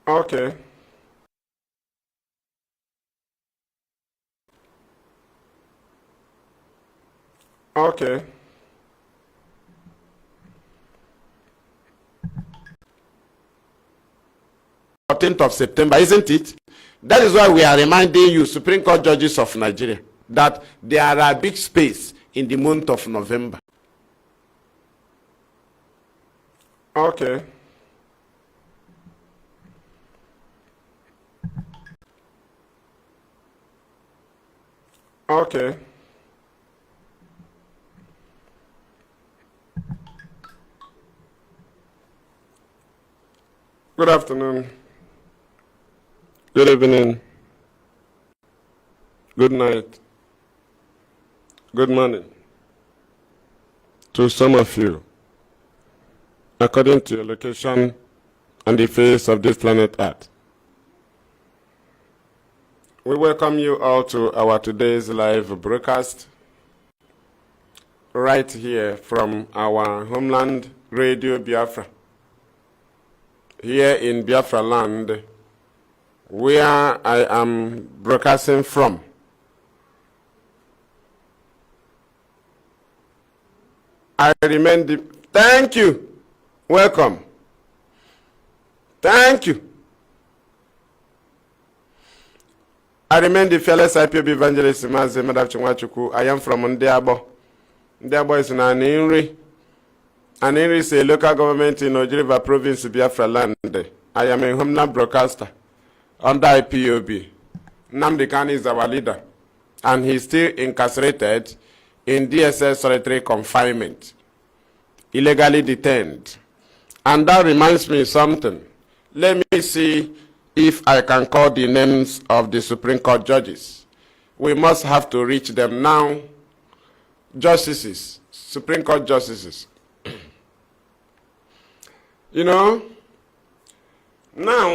Okay. Okay. of September, isn't it? That is why we are reminding you, Supreme Court judges of Nigeria, that there are a big space in the month of November. Okay. Okay. Good afternoon. Good evening. Good night. Good morning. To some of you, according to your location on the face of this planet Earth. We welcome you all to our today's live broadcast right here from our homeland, Radio Biafra, here in Biafra land, where I am broadcasting from. I remain the... Thank you. Welcome. Thank you. I remain the fearless Ipob evangelist Mazi Madam. I am from Ndiabo. Ndiabo is in Aninri. Aninri is a local government in Ojiriva province, Biafra land. I am a homeland broadcaster under Ipob. Nnamdi Kanu is our leader, and he's still incarcerated in DSS solitary confinement, illegally detained. And that reminds me of something. Let me see if I can call the names of the Supreme Court judges. We must have to reach them now. Justices, Supreme Court justices. You know, now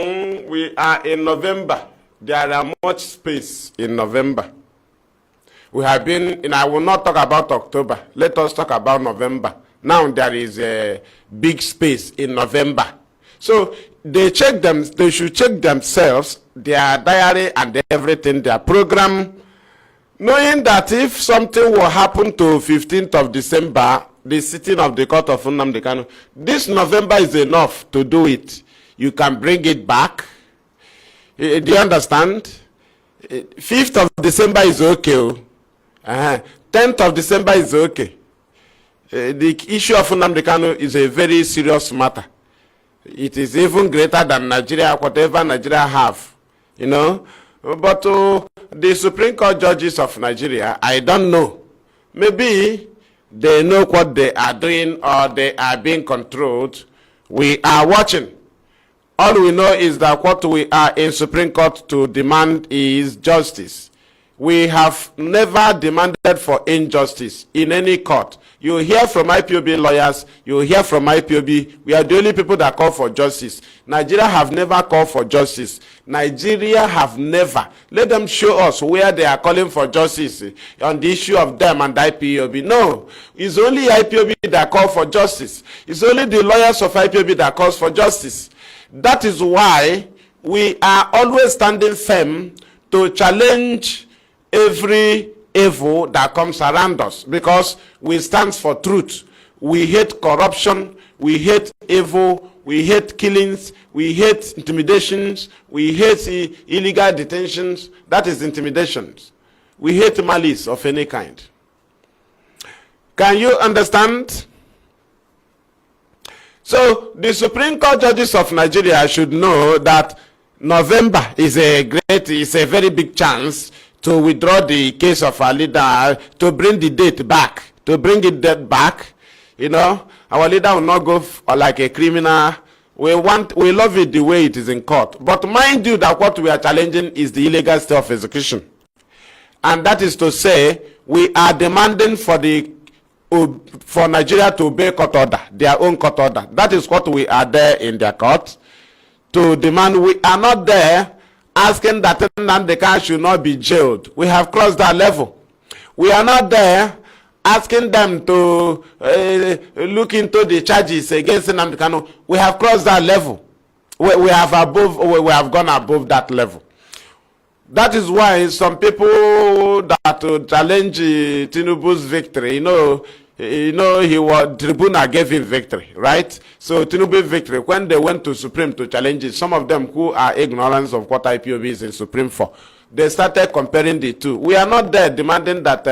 we are in November. There are much space in November. We have been, and I will not talk about October. Let us talk about November. Now there is a big space in November. So they should check themselves, their diary and everything, their program, knowing that if something will happen to 15th of December, the sitting of the court of Nnamdi Kanu, this November is enough to do it. You can bring it back. Do you understand? 5th of December is okay. 10th of December is okay. The issue of Nnamdi Kanu is a very serious matter. It is even greater than Nigeria, whatever Nigeria have, you know. But the Supreme Court judges of Nigeria, I don't know. Maybe they know what they are doing or they are being controlled. We are watching. All we know is that what we are in Supreme Court to demand is justice. We have never demanded for injustice in any court. You hear from Ipob lawyers, you hear from Ipob, we are the only people that call for justice. Nigeria have never called for justice. Nigeria have never. Let them show us where they are calling for justice on the issue of them and Ipob. No, it's only Ipob that call for justice. It's only the lawyers of Ipob that calls for justice. That is why we are always standing firm to challenge every evil that comes around us, because we stand for truth. We hate corruption, we hate evil, we hate killings, we hate intimidations, we hate illegal detentions. That is intimidations. We hate malice of any kind. Can you understand? So the Supreme Court judges of Nigeria should know that November is a very big chance to withdraw the case of our leader, to bring the date back, to bring it back. You know, our leader will not go like a criminal. We love it the way it is in court. But mind you that what we are challenging is the illegal state of execution. And that is to say, we are demanding for Nigeria to obey court order, their own court order. That is what we are there in their court to demand. We are not there asking that Nnamdi Kanu should not be jailed. We have crossed that level. We are not there asking them to look into the charges against Nnamdi Kanu. We have crossed that level. We have gone above that level. That is why some people that challenge Tinubu's victory, he was tribunal gave him victory, right? So Tinubu's victory, when they went to Supreme to challenge it, some of them who are ignorant of what IPOB is in Supreme for, they started comparing the two. We are not there demanding that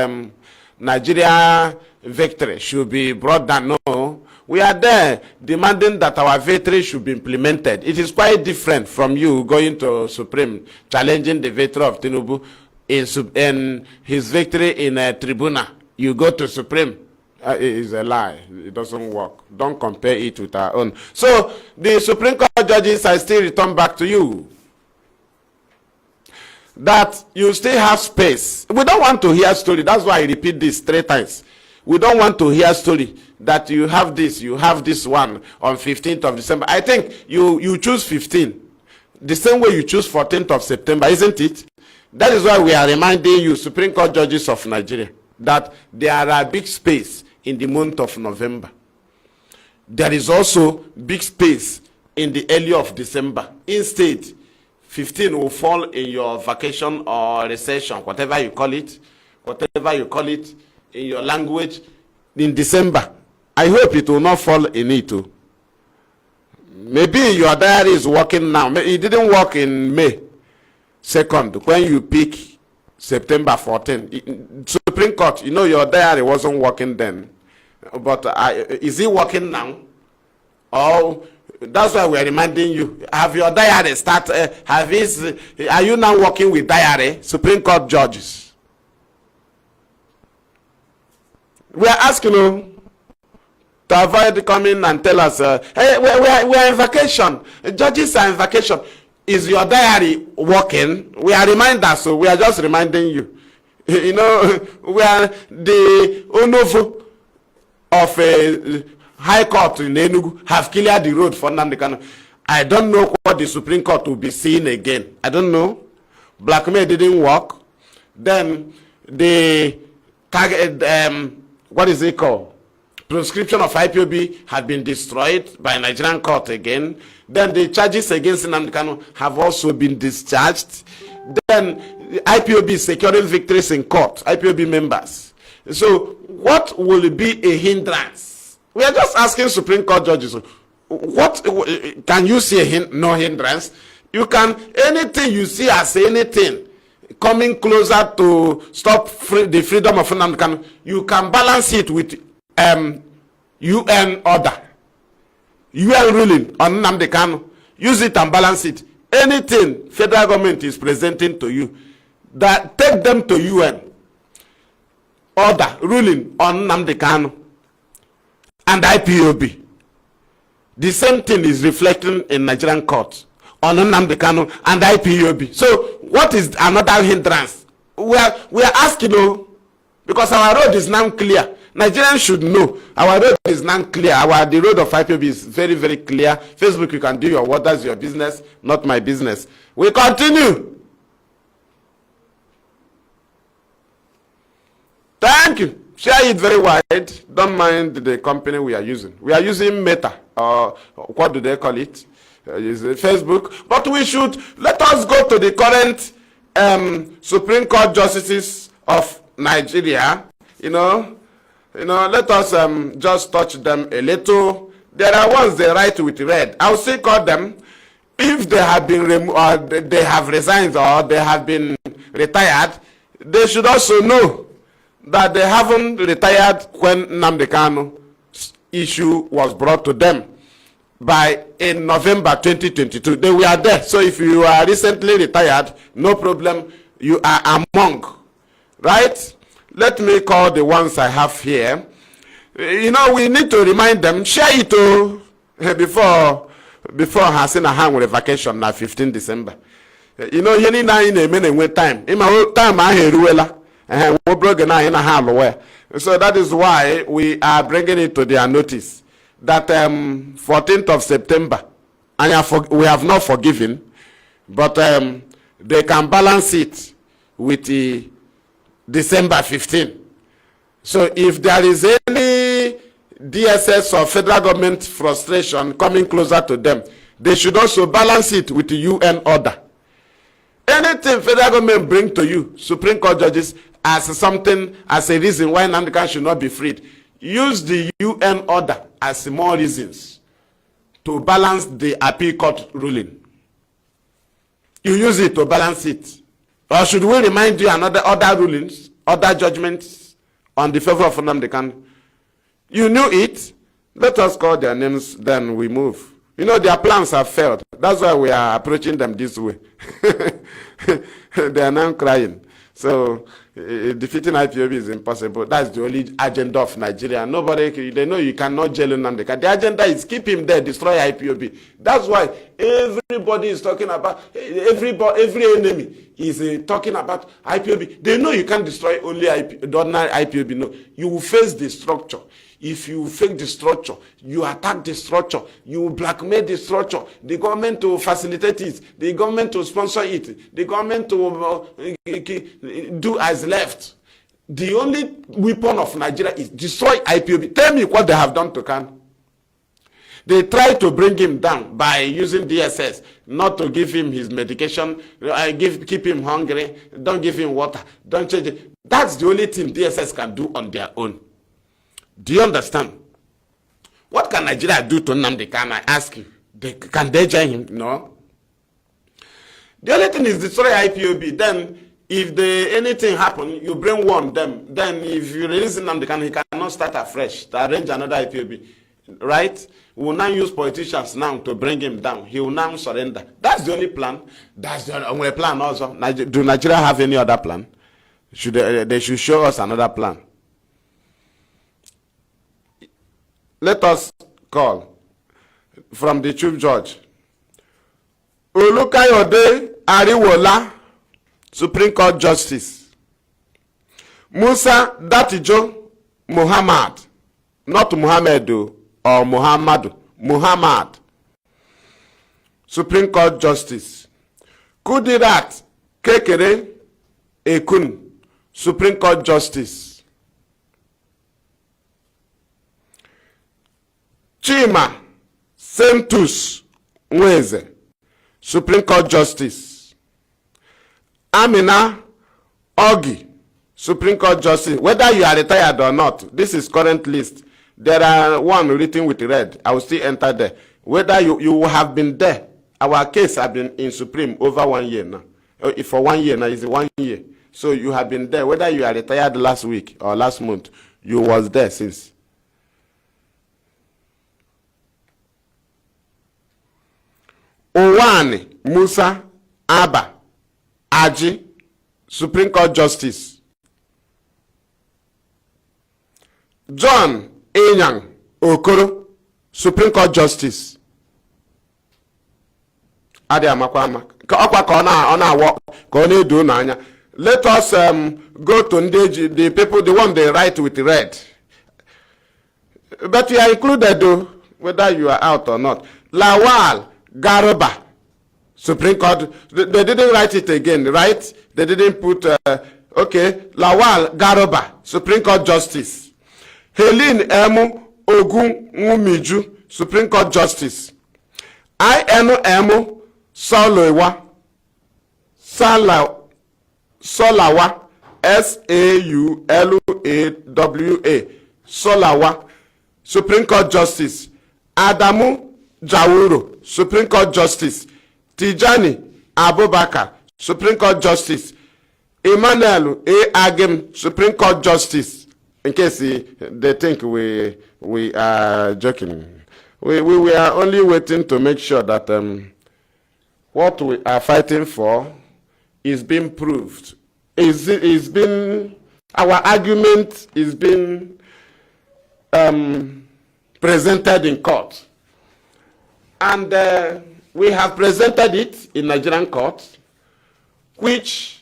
Nigeria victory should be brought down. No, we are there demanding that our victory should be implemented. It is quite different from you going to Supreme, challenging the victory of Tinubu in his victory in a tribunal. You go to Supreme. It is a lie. It doesn't work. Don't compare it with our own. So the Supreme Court judges, I still return back to you, that you still have space. We don't want to hear story. That's why I repeat this 3 times. We don't want to hear story that you have this one on 15th of December. I think you choose 15. The same way you choose 14th of September, isn't it? That is why we are reminding you, Supreme Court judges of Nigeria, that there are big space in the month of November. There is also big space in the early of December. Instead, 15 will fall in your vacation or recession, whatever you call it in your language, in December. I hope it will not fall in it too. Maybe your diary is working now. It didn't work in May 2nd when you pick September 14. Supreme Court, your diary wasn't working then. But is it working now? Oh, that's why we're reminding you. Have your diary started? Are you now working with diary? Supreme Court judges. We are asking you to avoid coming and tell us, hey, we are in vacation. Judges are in vacation. Is your diary working? We are reminders, so we are just reminding you. We are the Onovo of a High Court in Enugu have cleared the road for Nnamdi Kanu. I don't know what the Supreme Court will be seeing again. I don't know. Blackmail didn't work. Then the target, what is it called? Proscription of IPOB had been destroyed by Nigerian court again. Then the charges against Nnamdi Kanu have also been discharged. Then the IPOB is securing victories in court, IPOB members. So what will be a hindrance? We are just asking Supreme Court judges, what can you see no hindrance? You can, anything you see as anything coming closer to stop the freedom of Nnamdi Kanu, you can balance it with UN order, UN ruling on Nnamdi Kanu. Use it and balance it. Anything federal government is presenting to you, that take them to UN order ruling on Nnamdi Kanu and IPOB. The same thing is reflecting in Nigerian court on Nnamdi Kanu and IPOB. So what is another hindrance? We are asking, because our road is now clear. Nigerians should know our road is now clear. The road of IPOB is very, very clear. Facebook, you can do your what, that's your business, not my business. We continue. Thank you. Share it very wide. Don't mind the company we are using. We are using Meta. What do they call it? Is it Facebook? But we should, let us go to the current Supreme Court justices of Nigeria. Let us just touch them a little. There are ones they write with red. I'll still call them. If they have been or they have resigned or they have been retired, they should also know that they haven't retired when Nnamdi Kanu's issue was brought to them in November 2022. They were there. So if you are recently retired, no problem. You are among, right? Let me call the ones I have here. We need to remind them, share it before Hasina Han with a vacation na 15 December. Yeni na in a minute with time. In my time I hear Ruela. So that is why we are bringing it to their notice that 14th of September, and we have not forgiven, but they can balance it with the December 15. So if there is any DSS or federal government frustration coming closer to them, they should also balance it with the UN order. Anything federal government bring to you, Supreme Court judges, as something, as a reason why Nnamdi should not be freed, use the UN order as more reasons to balance the appeal court ruling. You use it to balance it. Or should we remind you other rulings, other judgments on the favor of Nnamdi? You knew it. Let us call their names, then we move. You know, their plans have failed. That's why we are approaching them this way. They are now crying. So, defeating IPOB is impossible. That's the only agenda of Nigeria. Nobody, they know you cannot jail Nnamdi. The agenda is keep him there, destroy IPOB. That's why everybody is talking about, every enemy is talking about IPOB. They know you can't destroy only the ordinary IPOB. No, you will face the structure. If you fake the structure, you attack the structure, you blackmail the structure, the government will facilitate it, the government will sponsor it, the government will do as left. The only weapon of Nigeria is destroy IPOB. Tell me what they have done to Kanu. They try to bring him down by using DSS, not to give him his medication, keep him hungry, don't give him water, don't change it. That's the only thing DSS can do on their own. Do you understand? What can Nigeria do to Nnamdi Kanu? I ask you. Can they join him? No. The only thing is destroy IPOB. Then, if anything happen, you bring one them. Then, if you release Nnamdi Kanu, he cannot start afresh to arrange another IPOB. Right? We will now use politicians now to bring him down. He will now surrender. That's the only plan. That's the only plan also. Do Nigeria have any other plan? They should show us another plan. Let us call from the Chief Judge. Olukayode Ariwola, Supreme Court Justice. Musa Datijo Muhammad, not Muhammadu or Muhammadu, Muhammad, Supreme Court Justice. Kudirat Kekere Ekun, Supreme Court Justice. Chima Sentus Nweze, Supreme Court Justice. Amina Ogi, Supreme Court Justice. Whether you are retired or not, this is current list. There are one written with red. I will still enter there. Whether you have been there. Our case has been in Supreme over 1 year now. For 1 year now, it's 1 year. So you have been there. Whether you are retired last week or last month, you was there since. Owani Musa Abba Aji, Supreme Court Justice. John Enyang Okoro, Supreme Court Justice. Let us go to the people, the one they write with red. But you are included though, whether you are out or not. Lawal Garoba, Supreme Court. They didn't write it again, right? They didn't put, okay. Lawal Garoba, Supreme Court Justice. Helene Emu Ogun Mumiju, Supreme Court Justice. Inu Solawa, Solawa, S-A-U-L-A-W-A, Solawa, Supreme Court Justice. Adamu Jawuro, Supreme Court Justice. Tijani Abubakar, Supreme Court Justice. Emmanuel A. Agim, Supreme Court Justice. In case they think we are joking. We are only waiting to make sure that what we are fighting for is being proved. Our argument is being presented in court. And we have presented it in Nigerian court, which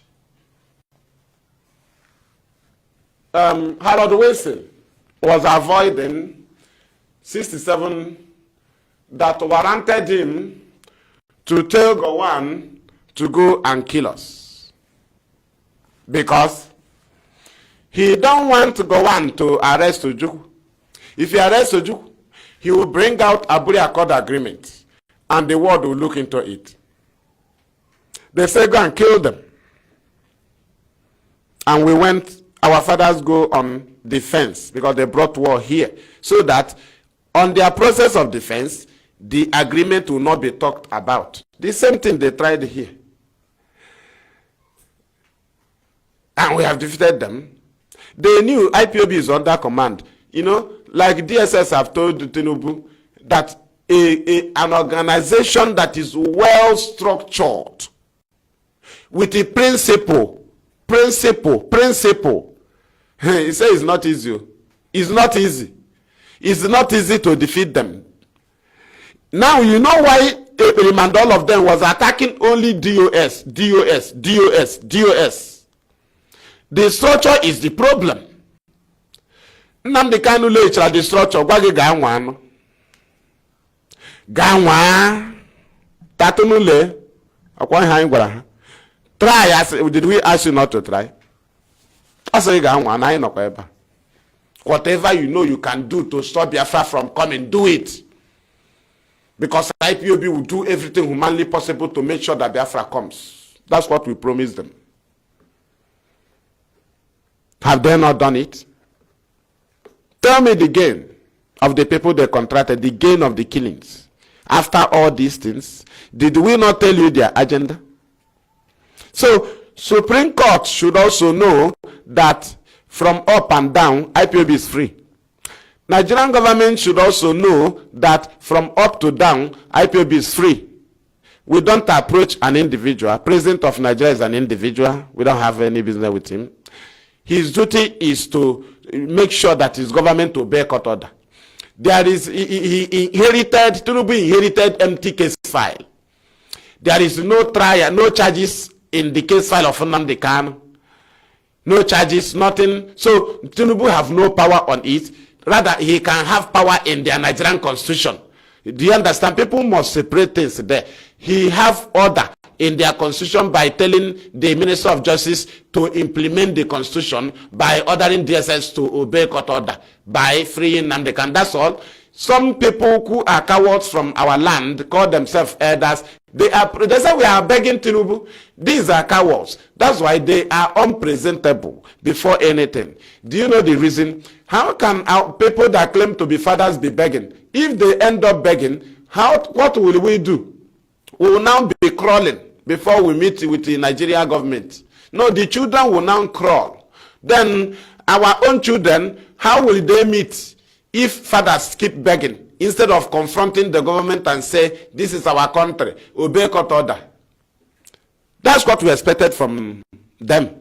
Harold Wilson was avoiding 67 that warranted him to tell Gowon to go and kill us. Because he don't want Gowon to arrest Ojukwu. If he arrests Ojukwu, he will bring out Aburi Accord Agreement and the world will look into it. They say go and kill them. And we went, our fathers go on defense because they brought war here. So that on their process of defense, the agreement will not be talked about. The same thing they tried here. And we have defeated them. They knew IPOB is under command. You know, like DSS have told Tinubu that an organization that is well structured with a principle. He says it's not easy. It's not easy. It's not easy to defeat them. Now you know why and all of them was attacking only DOS. The structure is the problem. Nnamdi Kanu lechara the structure. Gwagi ganwa. Tatunule. Akwa ha ngwara. Try. Did we ask you not to try? Whatever you know you can do to stop Biafra from coming, do it. Because IPOB will do everything humanly possible to make sure that Biafra comes. That's what we promised them. Have they not done it? Tell me the gain of the people they contracted, the gain of the killings. After all these things, did we not tell you their agenda? So, Supreme Court should also know that from up and down, IPOB is free. Nigerian government should also know that from up to down, IPOB is free. We don't approach an individual. President of Nigeria is an individual. We don't have any business with him. His duty is to make sure that his government obey court order. There is, he inherited, Tinubu inherited empty case file. There is no trial, no charges in the case file of Nnamdi Kanu. No charges, nothing. So Tinubu have no power on it. Rather, he can have power in their Nigerian constitution. Do you understand? People must separate things there. He have order in their constitution by telling the Minister of Justice to implement the constitution by ordering DSS to obey court order by freeing Nnamdi Kanu. That's all. Some people who are cowards from our land call themselves elders. They say we are begging Tinubu. These are cowards. That's why they are unpresentable before anything. Do you know the reason? How can our people that claim to be fathers be begging? If they end up begging, what will we do? We will now be crawling before we meet with the Nigeria government. No, the children will now crawl. Then our own children, how will they meet if fathers keep begging instead of confronting the government and say, this is our country, obey court order? That's what we expected from them.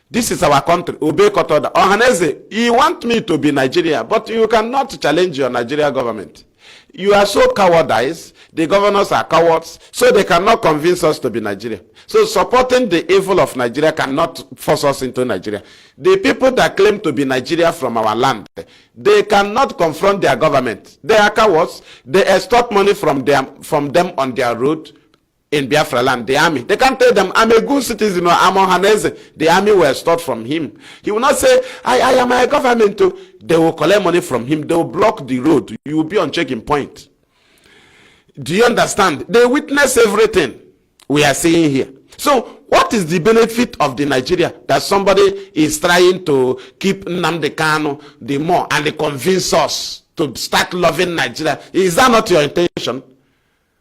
This is our country, obey court order. Ohaneze, you want me to be Nigeria, but you cannot challenge your Nigeria government. You are so cowardice, the governors are cowards, so they cannot convince us to be Nigeria. So supporting the evil of Nigeria cannot force us into Nigeria. The people that claim to be Nigeria from our land, they cannot confront their government. They are cowards. They extort money from them on their road in Biafra land, the army. They can't tell them, I'm a good citizen or I'm Ohaneze. The army will extort from him. He will not say, I am a government too. They will collect money from him. They will block the road. You will be on checking point. Do you understand? They witness everything we are seeing here. So what is the benefit of the Nigeria that somebody is trying to keep Nnamdi Kanu the more and they convince us to start loving Nigeria? Is that not your intention?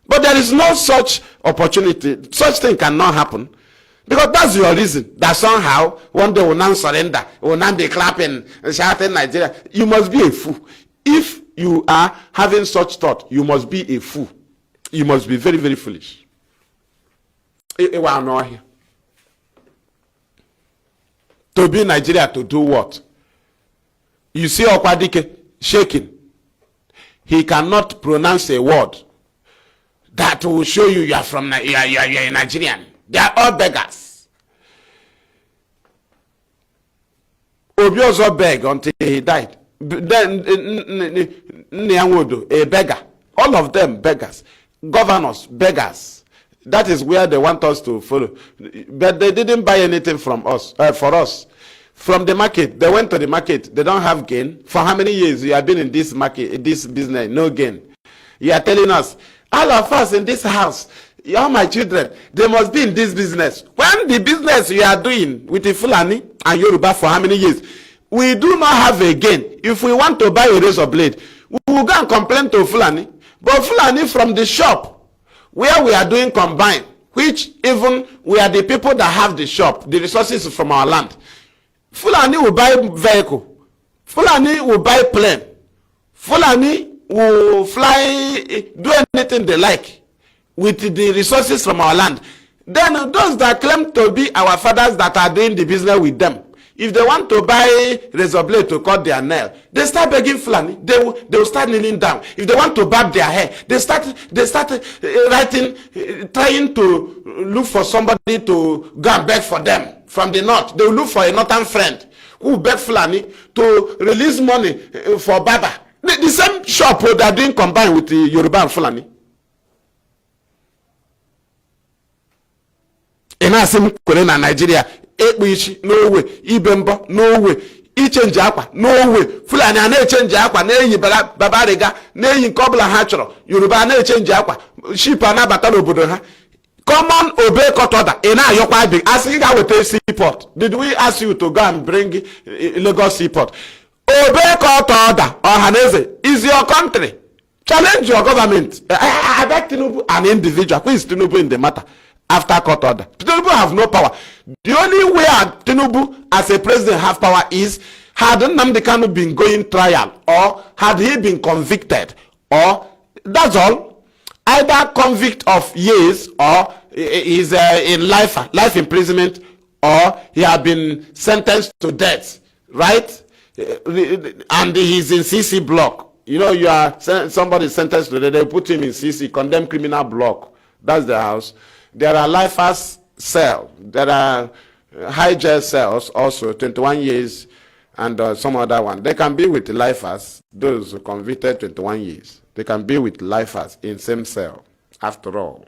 But there is no such opportunity. Such thing cannot happen. Because that's your reason. That somehow, one day will now surrender. Will now be clapping and shouting Nigeria. You must be a fool. If you are having such thought, you must be a fool. You must be very, very foolish. To be Nigeria, to do what? You see Okwadike shaking. He cannot pronounce a word that will show you are from you are a Nigerian. They are all beggars. Obiozo begged until he died. Then Nyanwodo, a beggar. All of them beggars. Governors, beggars. That is where they want us to follow. But they didn't buy anything from us, for us. From the market, they went to the market. They don't have gain. For how many years you have been in this market, in this business? No gain. You are telling us, all of us in this house, all my children, they must be in this business. When the business you are doing with the Fulani and Yoruba for how many years, we do not have a gain. If we want to buy a razor blade, we will go and complain to Fulani. But Fulani from the shop where we are doing combine, which even we are the people that have the shop, the resources from our land. Fulani will buy vehicle. Fulani will buy plane. Fulani will fly, do anything they like with the resources from our land. Then those that claim to be our fathers that are doing the business with them, if they want to buy razor blade to cut their nail, they start begging Fulani. They will start kneeling down. If they want to barb their hair, they start writing, trying to look for somebody to go and beg for them from the north. They will look for a northern friend who will beg Fulani to release money for barber. The same shop they are doing combined with the Yoruba and Fulani. Enasim Korena Nigeria. No way, Ibembo, no way, change aqua, no way, Fulani and change aqua, nay Babariga, nay Cobbler Hatcher, Yoruba nay change aqua, sheep and Abatalo Budoha. Come on, obey court order. You're quite big. Asking how we seaport. Did we ask you to go and bring Lagos seaport? Obey court order. Or Hanese is your country. Challenge your government. I beg Tinubu, an individual. Who is Tinubu in the matter? After court order, Tinubu have no power. The only way Tinubu as a president have power is had Nnamdi Kanu been going trial, or had he been convicted, or that's all. Either convict of years, or is in life imprisonment, or he have been sentenced to death, right? And he's in CC block. You know, you are somebody sentenced to death, they put him in CC, condemned criminal block. That's the house. There are lifers cell. There are high jail cells also, 21 years, and some other one. They can be with lifers, those who convicted 21 years. They can be with lifers in same cell, after all.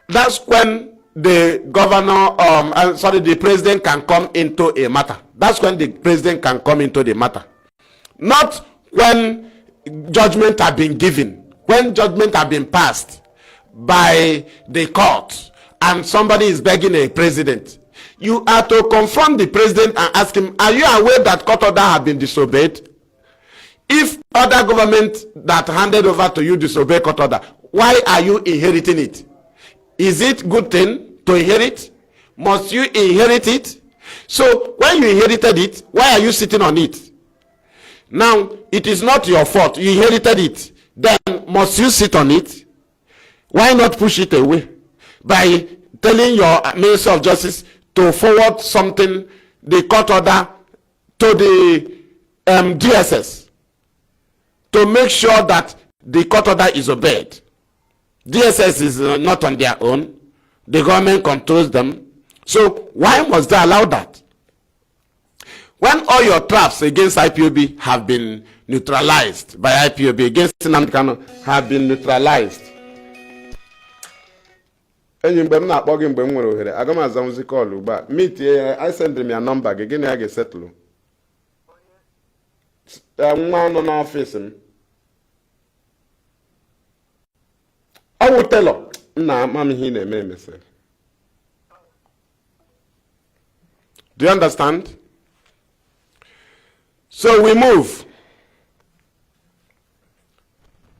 That's when the governor, the president can come into a matter. That's when the president can come into the matter. Not when judgment have been given. When judgment have been passed by the court and somebody is begging a president, you are to confront the president and ask him, are you aware that court order have been disobeyed? If other government that handed over to you disobey court order, why are you inheriting it? Is it good thing to inherit? Must you inherit it? So when you inherited it, why are you sitting on it? Now, it is not your fault. You inherited it. Then must you sit on it? Why not push it away by telling your Minister of Justice to forward something, the court order, to the DSS to make sure that the court order is obeyed? DSS is not on their own. The government controls them. So why must they allow that? When all your traps against IPOB have been neutralized by IPOB, against Nnamdi Kanu have been neutralized. I send them your number. Again, I get settled. Man on office. I will tell her. Nah, mommy, he name myself. Do you understand? So we move.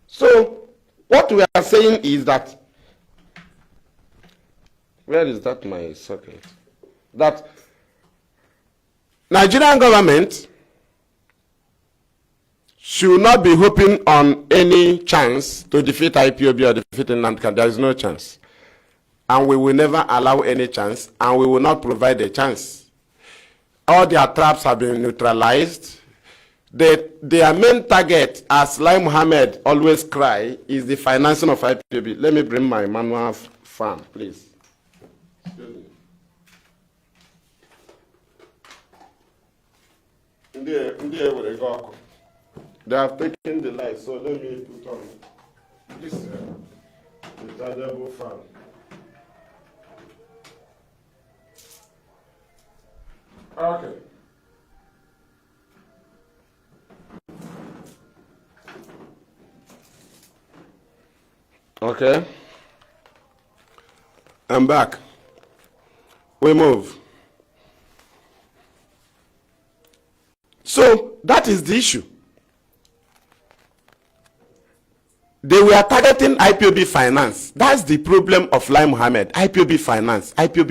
So what we are saying is that, where is that my socket? That Nigerian government should not be hoping on any chance to defeat IPOB or defeat Nnamdi Kanu. There is no chance. And we will never allow any chance, and we will not provide a chance. All their traps have been neutralized. Their main target, as Lai Mohammed always cry, is the financing of IPOB. Let me bring my manual fan, please. Excuse me. They have taken the light, so let me put on this rechargeable fan. Okay. Okay. I'm back. We move. So that is the issue. They were targeting IPOB finance. That's the problem of Lai Mohammed. IPOB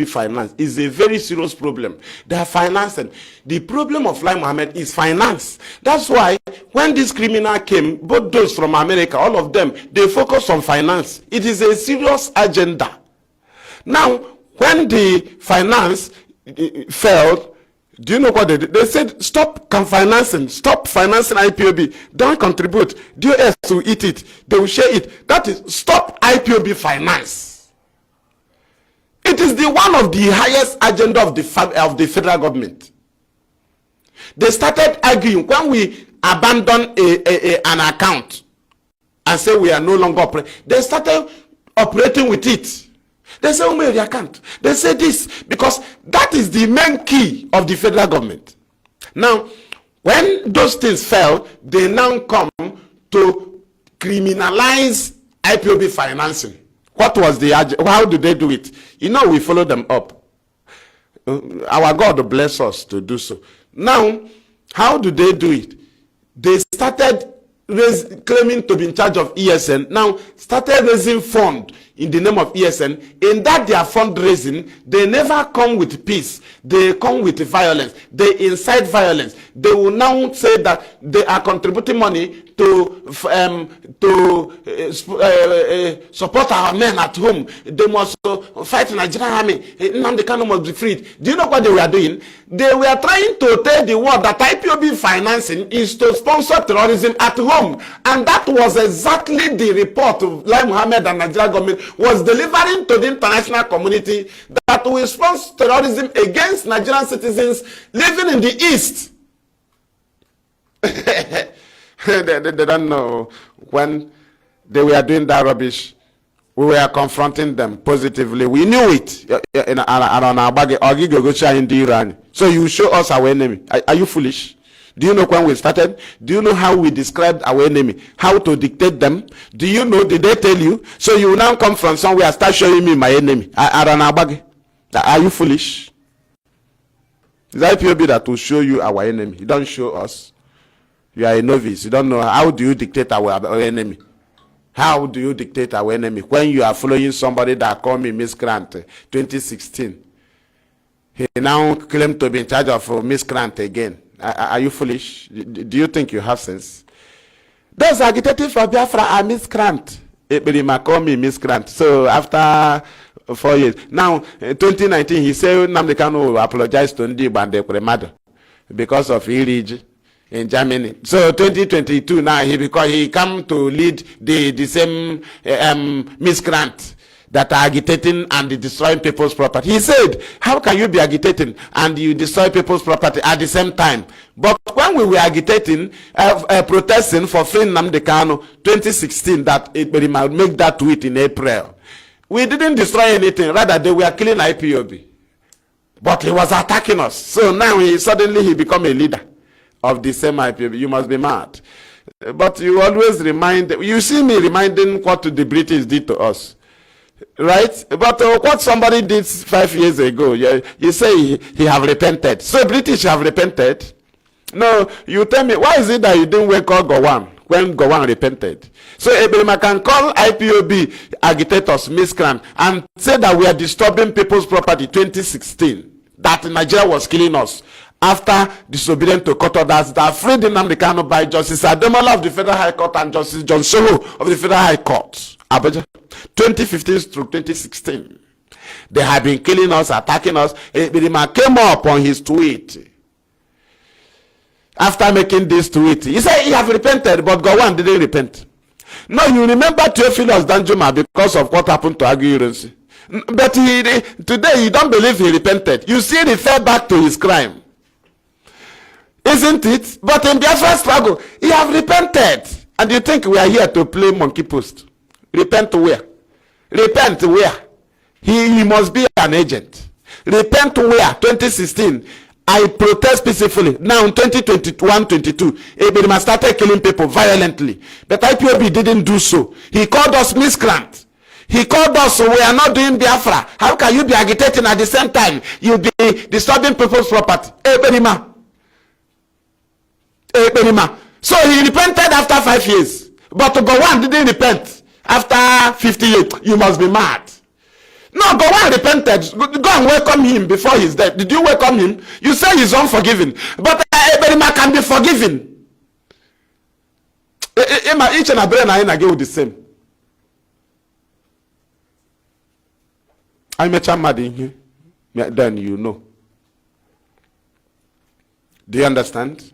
finance is a very serious problem. They are financing. The problem of Lai Mohammed is finance. That's why when this criminal came, both those from America, all of them, they focus on finance. It is a serious agenda. Now, when the finance failed, do you know what they did? They said, stop financing IPOB. Don't contribute. DOS will eat it. They will share it. That is, stop IPOB finance. It is the one of the highest agenda of the federal government. They started arguing when we abandon an account and say we are no longer operating. They started operating with it. They say, oh, you can't. They say this because that is the main key of the federal government. Now, when those things fell, they now come to criminalize IPOB financing. What was the how did they do it? You know, we follow them up. Our God bless us to do so. Now, how do they do it? They started claiming to be in charge of ESN. Now, started raising fund in the name of ESN. In that their fundraising, they never come with peace. They come with violence. They incite violence. They will now say that they are contributing money to support our men at home. They must fight the Nigerian army. Nnamdi Kanu must be freed. Do you know what they were doing? They were trying to tell the world that IPOB financing is to sponsor terrorism at home. And that was exactly the report of Lai Mohammed and Nigeria government was delivering to the international community, that we sponsor terrorism against Nigerian citizens living in the East. They don't know. When they were doing that rubbish, we were confronting them positively. We knew it. So you show us our enemy. Are you foolish? Do you know when we started? Do you know how we described our enemy? How to dictate them? Do you know? Did they tell you? So you now come from somewhere and start showing me my enemy. Are you foolish? It's IPOB that will show you our enemy. You don't show us. You are a novice. You don't know. How do you dictate our enemy? How do you dictate our enemy? When you are following somebody that called me miscreant 2016. He now claimed to be in charge of miscreant again. Are you foolish? Do you think you have sense? Those agitating for Biafra are miscreant. Ebelima call me miscreant. So after 4 years. Now, 2019, he said Nnamdi Kanu will apologize to Ndi Bande because of Irij in Germany. So 2022 now, he come to lead the same miscreant that are agitating and destroying people's property. He said, how can you be agitating and you destroy people's property at the same time? But when we were agitating, protesting for freeing Nnamdi Kanu 2016, that it might make that tweet in April, we didn't destroy anything. Rather, they were killing IPOB. But he was attacking us. So now suddenly he become a leader of the same IPOB. You must be mad. But you always you see me reminding what the British did to us. Right? But what somebody did 5 years ago, you say he have repented. So British have repented? No, you tell me, why is it that you didn't wake up Gowon when Gowon repented? So Ebelima can call IPOB agitators miscreant and say that we are disturbing people's property 2016, that Nigeria was killing us after disobedient to court orders that freed Nnamdi Kanu by Justice Ademola of the Federal High Court and Justice John Solo of the Federal High Court. Abuja, 2015 through 2016. They have been killing us, attacking us. Ebelima came up on his tweet. After making this tweet, he said he have repented, but Gowon didn't repent. No, you remember Theophilus Danjuma because of what happened to Aguirre. But today you don't believe he repented. You see, he fell back to his crime. Isn't it? But in Biafra struggle, he have repented. And you think we are here to play monkey post? Repent where? Repent where? He must be an agent. Repent where? 2016. I protest peacefully. Now in 2021-22, Ebirima started killing people violently. But IPOB didn't do so. He called us miscreant. He called us, so we are not doing Biafra. How can you be agitating at the same time? You'll be disturbing people's property. Ebirima. So he repented after 5 years. But Gowon didn't repent after 50 years. You must be mad. No, Gowon repented. Go and welcome him before his death. Did you welcome him? You say he's unforgiving. But Ebirima can be forgiven. Each and every one again with the same. I met somebody in here. Then you know. Do you understand?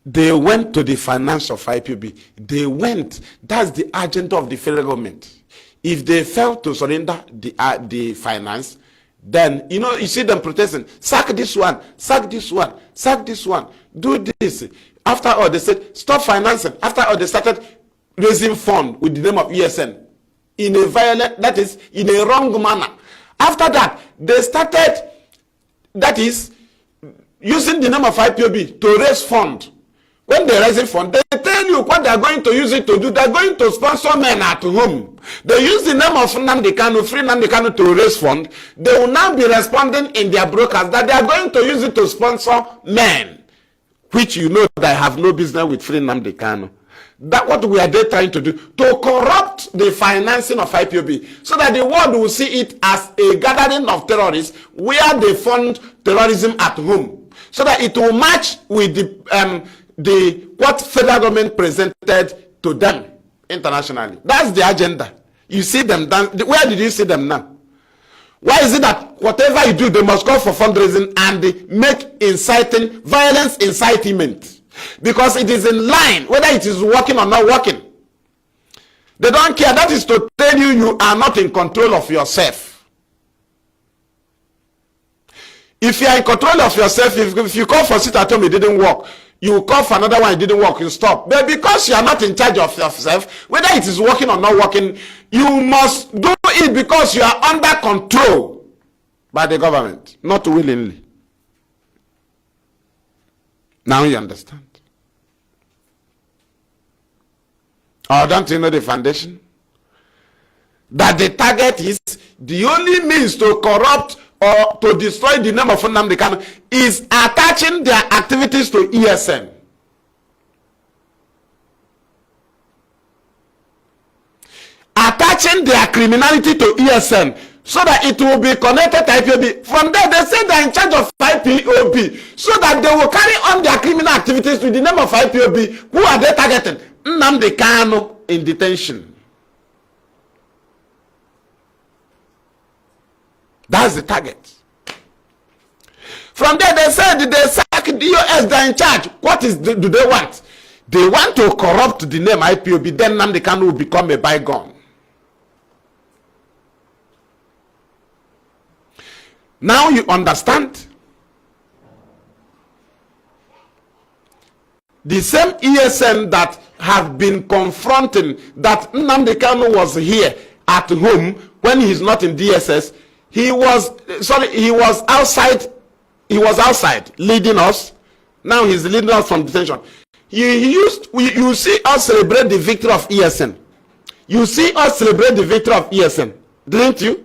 They went to the finance of IPOB. They went. That's the agenda of the federal government. If they fail to surrender the finance, then, you see them protesting. Sack this one, sack this one, sack this one. Do this. After all, they said, stop financing. After all, they started raising funds with the name of ESN. In a violent, that is, in a wrong manner. After that, they started, that is, using the name of IPOB to raise funds. When they raise a fund, they tell you what they are going to use it to do. They are going to sponsor men at home. They use the name of Nnamdi Kanu, free Nnamdi Kanu, to raise fund. They will now be responding in their broadcast that they are going to use it to sponsor men, which you know they have no business with free Nnamdi Kanu. That's what we are there trying to do, to corrupt the financing of IPOB, so that the world will see it as a gathering of terrorists where they fund terrorism at home, so that it will match with what federal government presented to them internationally. That's the agenda. You see them done. Where did you see them now? Why is it that whatever you do, they must call for fundraising and make inciting violence incitement? Because it is in line whether it is working or not working. They don't care. That is to tell you you are not in control of yourself. If you are in control of yourself, if you call for sit at home, it didn't work. You call for another one, it didn't work, you stop. But because you are not in charge of yourself, whether it is working or not working, you must do it because you are under control by the government, not willingly. Now you understand. Or don't you know the foundation? That the target is, the only means to corrupt or to destroy the name of Nnamdi Kanu is attaching their activities to ESN. Attaching their criminality to ESN so that it will be connected to IPOB. From there, they say they're in charge of IPOB so that they will carry on their criminal activities with the name of IPOB. Who are they targeting? Nnamdi Kanu in detention. That's the target. From there, they said they sack DOS, they're in charge. What do they want? They want to corrupt the name IPOB, then Nnamdi Kanu will become a bygone. Now you understand? The same ESN that have been confronting that Nnamdi Kanu was here at home when he's not in DSS. He was outside leading us. Now he's leading us from detention. You see us celebrate the victory of ESN. You see us celebrate the victory of ESN, didn't you?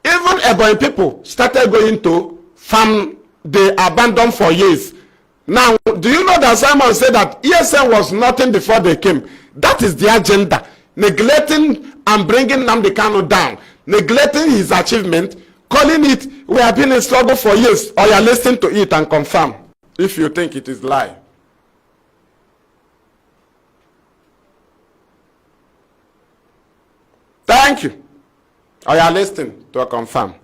Even Ebonyi people started going to farm they abandoned for years. Now, do you know that Simon said that ESN was nothing before they came? That is the agenda. Neglecting and bringing Nnamdi Kanu down. Neglecting his achievement, calling it, we have been in struggle for years, or you are listening to it and confirm if you think it is lie. Thank you. Or you are listening to confirm.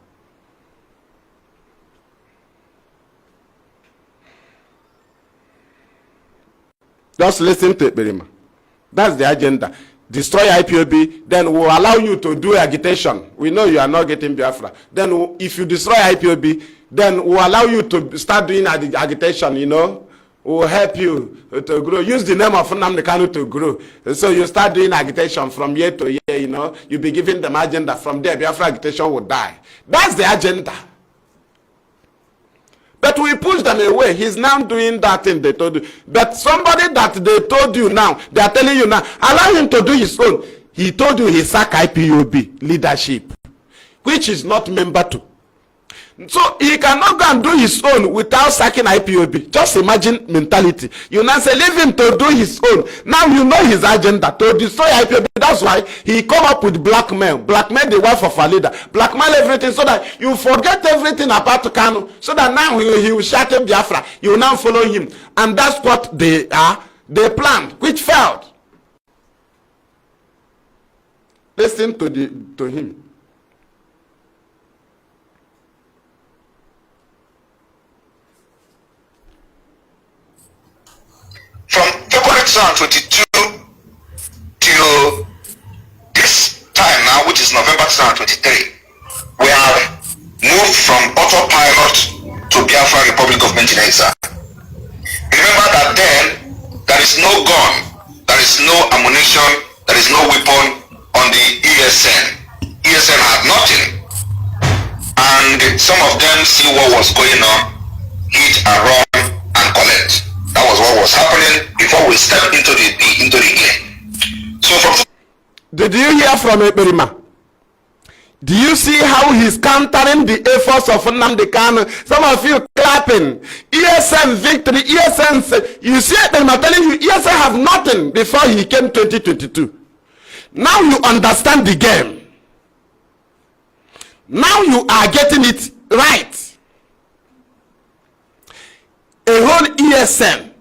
Just listen to it, Berima. That's the agenda. Destroy IPOB, then we'll allow you to do agitation. We know you are not getting Biafra. Then if you destroy IPOB, then we'll allow you to start doing agitation, you know. We'll help you to grow. Use the name of Nnamdi Kanu to grow. So you start doing agitation from year to year, you know. You'll be giving them agenda. From there, Biafra agitation will die. That's the agenda. But we push them away. He's now doing that thing they told you. But somebody that they told you now, they are telling you now, allow him to do his own. He told you he sacked IPOB leadership, which is not member to. So he cannot go and do his own without sacking IPOB. Just imagine mentality. You now say leave him to do his own. Now you know his agenda to destroy IPOB. That's why he come up with blackmail the wife of a leader, blackmail everything, so that you forget everything about Kanu, so that now he will shout at Biafra. You will now follow him, and that's what they planned, which failed. Listen to him. From February 2022 till this time now, which is November 2023, we have moved from autopilot to Biafra Republic of Excellency. Remember that then, there is no gun, there is no ammunition, there is no weapon on the ESN. ESN had nothing. And some of them see what was going on, hit and run and collect. That was what was happening before we stepped into the game. So from... Did you hear from Eberima? Do you see how he's countering the efforts of Nnamdi Kanu? Some of you clapping. ESN victory. ESN. You see Eberima telling you ESN have nothing before he came 2022. Now you understand the game. Now you are getting it right. A whole ESN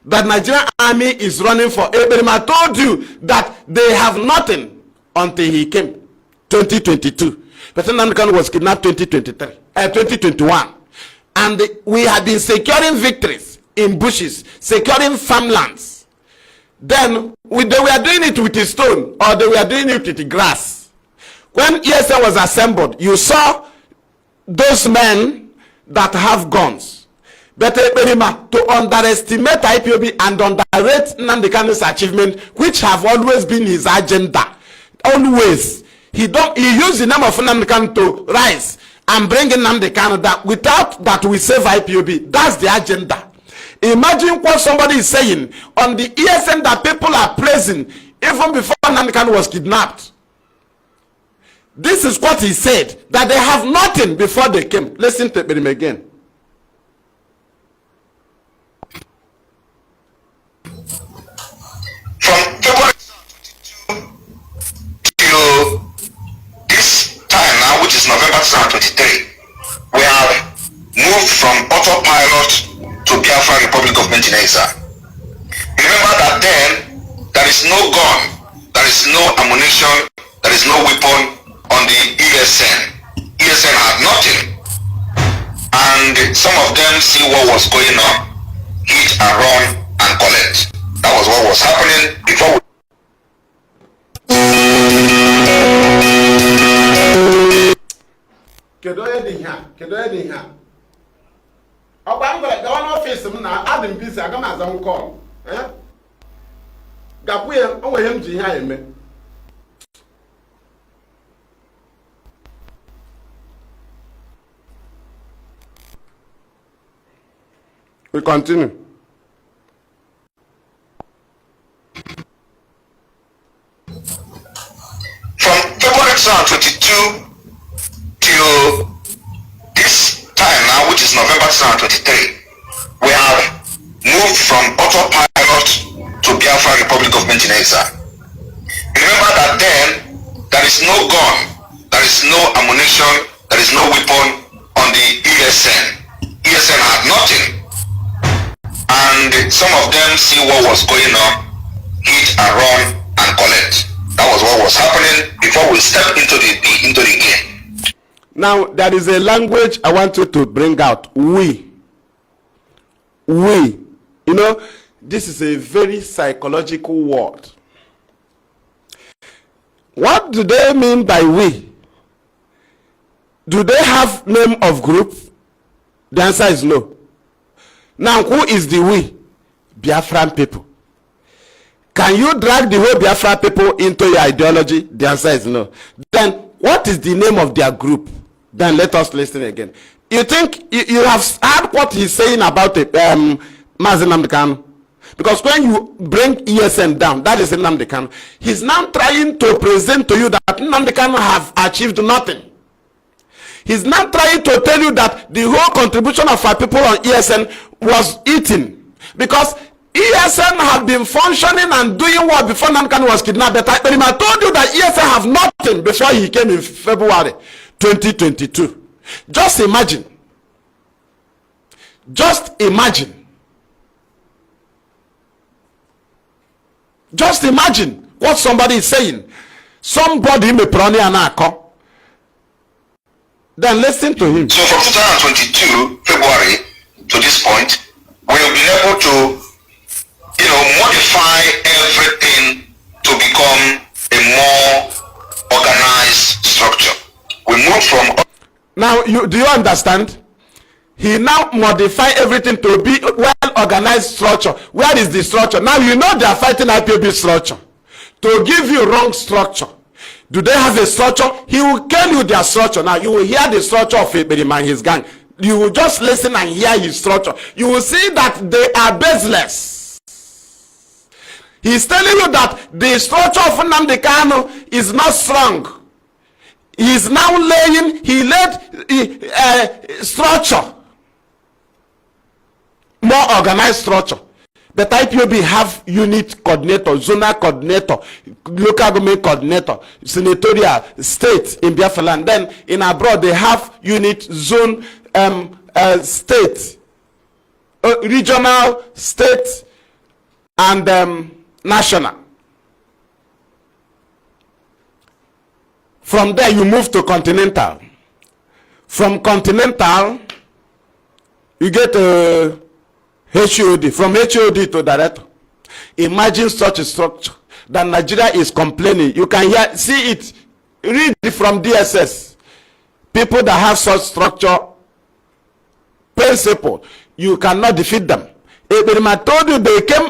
that Nigerian army is running for. Eberima told you that they have nothing until he came 2022. But Nnamdi Kanu was kidnapped 2021. And we have been securing victories in bushes, securing farmlands. Then they were doing it with a stone, or they were doing it with the grass. When ESN was assembled, you saw those men that have guns. But Eberima, to underestimate IPOB and underrate Nnamdi Kanu's achievement, which have always been his agenda, always, he used the name of Nnamdi Kanu to rise and bring in Nnamdi Kanu, that without that we save IPOB. That's the agenda. Imagine what somebody is saying on the ESN that people are praising even before Nnamdi Kanu was kidnapped. This is what he said, that they have nothing before they came. Listen to him again. From February 2022 till this time now, which is November 2023, we have moved from autopilot to Biafra Republic of Excellency. Remember that then, there is no gun, there is no ammunition, there is no weapon on the ESN. ESN had nothing. And some of them see what was going on, hit and run and collect. That was what was happening before we... We continue. From February 2022 till this time now, which is November 2023, we have moved from autopilot to Biafra Republic of Excellency. Remember that then, there is no gun, there is no ammunition, there is no weapon on the ESN. ESN had nothing. And some of them see what was going on, hit and run and collect. That was what was happening before we stepped into the game. Now, there is a language I want you to bring out. We. You know, this is a very psychological word. What do they mean by we? Do they have name of group? The answer is no. Now, who is the we? Biafran people. Can you drag the whole Biafra people into your ideology? The answer is no. Then, what is the name of their group? Then let us listen again. You think you have heard what he's saying about it, Mazi Nnamdi Kanu? Because when you bring ESN down, that is Nnamdi Kanu. He's now trying to present to you that Nnamdi Kanu have achieved nothing. He's now trying to tell you that the whole contribution of our people on ESN was eaten. Because ESN have been functioning and doing what before Nnamdi Kanu was kidnapped. But I told you that ESN have nothing before he came in February 2022. Just imagine. Just imagine. Just imagine what somebody is saying. Somebody may prony an acco. Then listen to him. So from 2022 February to this point, we have been able to, modify everything to become a more organized structure. We moved from. Now, do you understand? He now modify everything to be well-organized structure. Where is the structure? Now you know they are fighting IPOB structure. To give you wrong structure. Do they have a structure? He will tell you their structure. Now you will hear the structure of Ipob and his gang. You will just listen and hear his structure. You will see that they are baseless. He's telling you that the structure of Nnamdi Kanu is not strong. He's now he laid structure. More organized structure. But IPOB have unit coordinator, zonal coordinator, local government coordinator, senatorial, state in Biafra land. Then in abroad they have unit, zone, state, regional, state, and national. From there you move to continental. From continental you get HOD. From HOD to director. Imagine such a structure that Nigeria is complaining. You can see it. Read it from DSS. People that have such structure, principle, you cannot defeat them. Ipob told you they came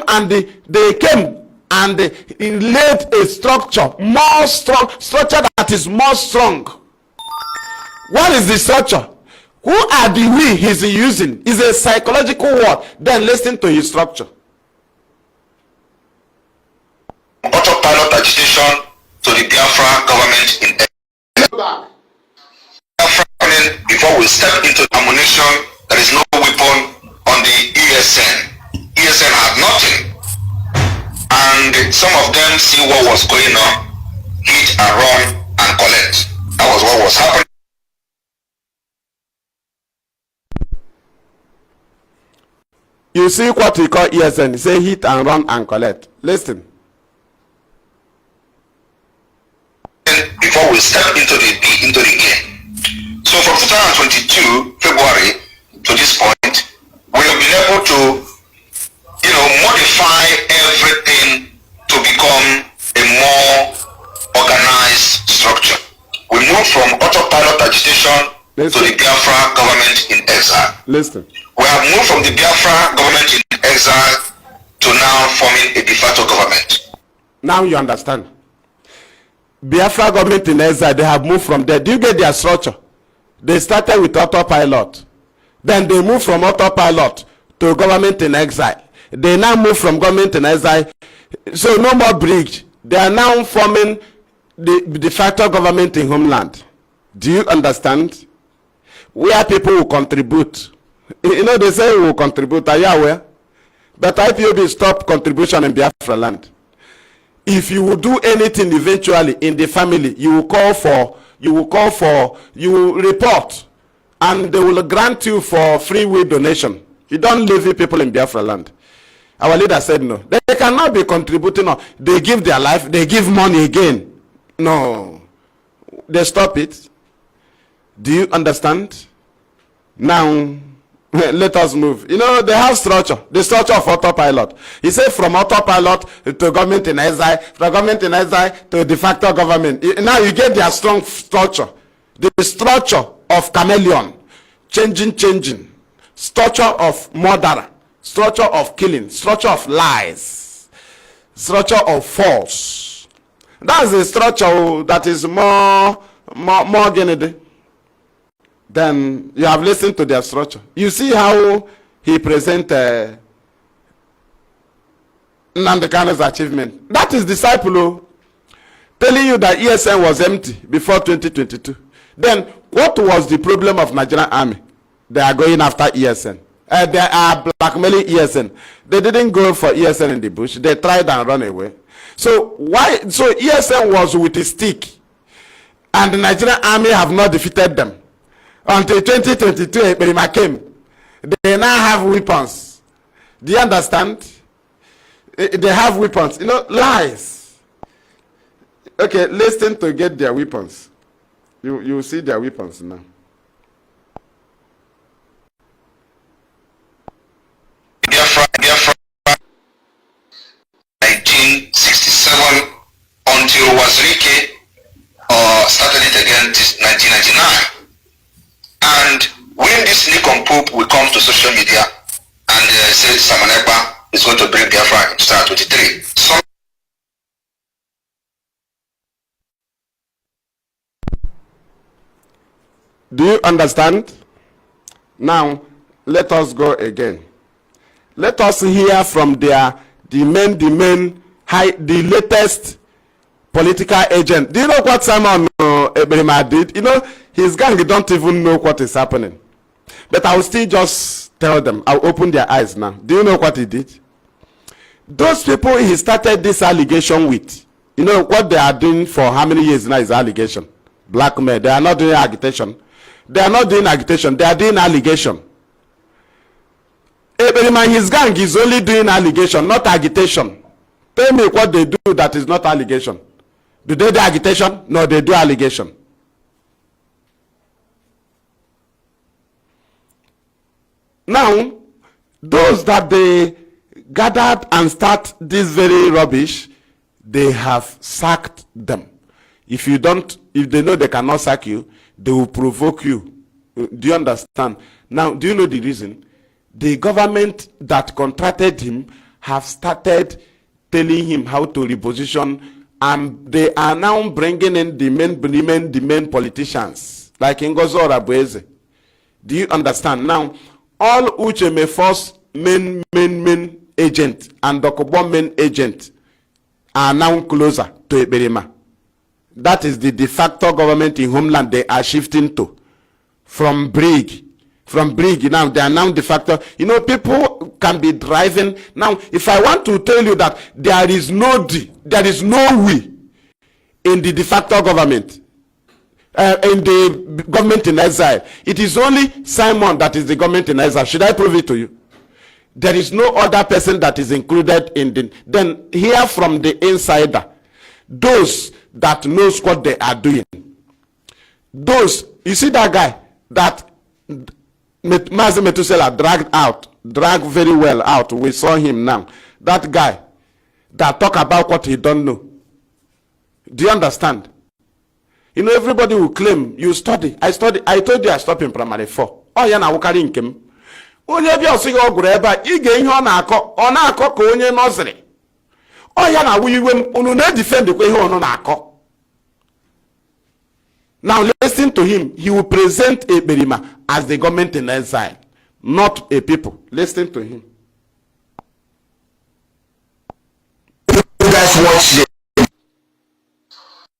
and they laid a structure, more strong structure that is more strong. What is the structure? Who are the we he's using? Is a psychological word. Then listen to his structure. Autopilot agitation to the Biafra government in Biafra, before we step into ammunition, there is no weapon on the ESN. ESN had nothing. And some of them see what was going on, hit and run and collect. That was what was happening. You see what we call ESN. Say hit and run and collect. Listen. Before we step into the game. So from 2022 February to this point, we have been able to, modify everything to become a more organized structure. We moved from autopilot agitation to the Biafra government in exile. Listen. We have moved from the Biafra government in exile to now forming a de facto government. Now you understand. Biafra government in exile, they have moved from there. Do you get their structure? They started with autopilot. Then they moved from autopilot to government in exile. They now move from government in exile. So no more bridge. They are now forming the de facto government in homeland. Do you understand? Where people will contribute. They say we will contribute. Are you aware? But IPOB stop contribution in Biafra land. If you will do anything eventually in the family, you will report, and they will grant you for free will donation. You don't leave people in Biafra land. Our leader said no. They cannot be contributing. No. They give their life, they give money again. No. They stop it. Do you understand? Now, let us move. They have structure. The structure of autopilot. He said from autopilot to government in exile, from government in exile to de facto government. Now you get their strong structure. The structure of chameleon. Changing. Structure of murderer. Structure of killing. Structure of lies. Structure of false. That's the structure that is more Then you have listened to their structure. You see how he presented Nnamdi Kanu's achievement. That is disciple telling you that ESN was empty before 2022. Then what was the problem of Nigerian army? They are going after ESN. They are blackmailing ESN. They didn't go for ESN in the bush. They tried and run away. So why? So ESN was with a stick, and the Nigerian army have not defeated them until 2022. Ekperima came. They now have weapons. Do you understand? They have weapons. You know, lies. Okay, listen to get their weapons. You see their weapons now. Biafra 1967 until Wazirike started it again this 1999. And when this nincompoop will come to social media and say Samanekpa is going to bring Biafra in 2023. Do you understand? Now, let us go again. Let us hear from the latest political agent. Do you know what Simon Ekperima did? You know, his gang don't even know what is happening. But I will still just tell them. I'll open their eyes now. Do you know what he did? Those people he started this allegation with, you know what they are doing for how many years now is allegation? Blackmail. They are not doing agitation. They are not doing agitation. They are doing allegation. Ekperima and his gang is only doing allegation, not agitation. Tell me what they do that is not allegation. Do they do agitation? No, they do allegation. Now, those that they gathered and start this very rubbish, they have sacked them. If they know they cannot sack you, they will provoke you. Do you understand? Now, do you know the reason? The government that contracted him have started telling him how to reposition, and they are now bringing in the main politicians, like Ngozo Rabueze. Do you understand? Now, all Uchemefor's main agent and Dokobo main agent are now closer to Ekperima. That is the de facto government in homeland they are shifting to. From Brig now, they are now de facto. You know, people can be driving. Now, if I want to tell you that there is no we in the de facto government, in the government in exile, it is only Simon that is the government in exile. Should I prove it to you? There is no other person that is included in the. Then hear from the insider, those that knows what they are doing. Those, you see that guy that Mazi Metusela dragged very well out. We saw him now. That guy that talk about what he don't know. Do you understand? You know, everybody will claim you study. I study. I told you I stopped in primary 4. Oh, yeah, na wukari nkem. Onye bi osigo oguru eba ige ihe ọ na-akọ ka onye nursery. Oh, yeah, na wuyiwe unu na defend kwa ihe ọ na-akọ. Now listen to him. He will present Ekperima as the government in exile, not a people. Listen to him. You guys watch the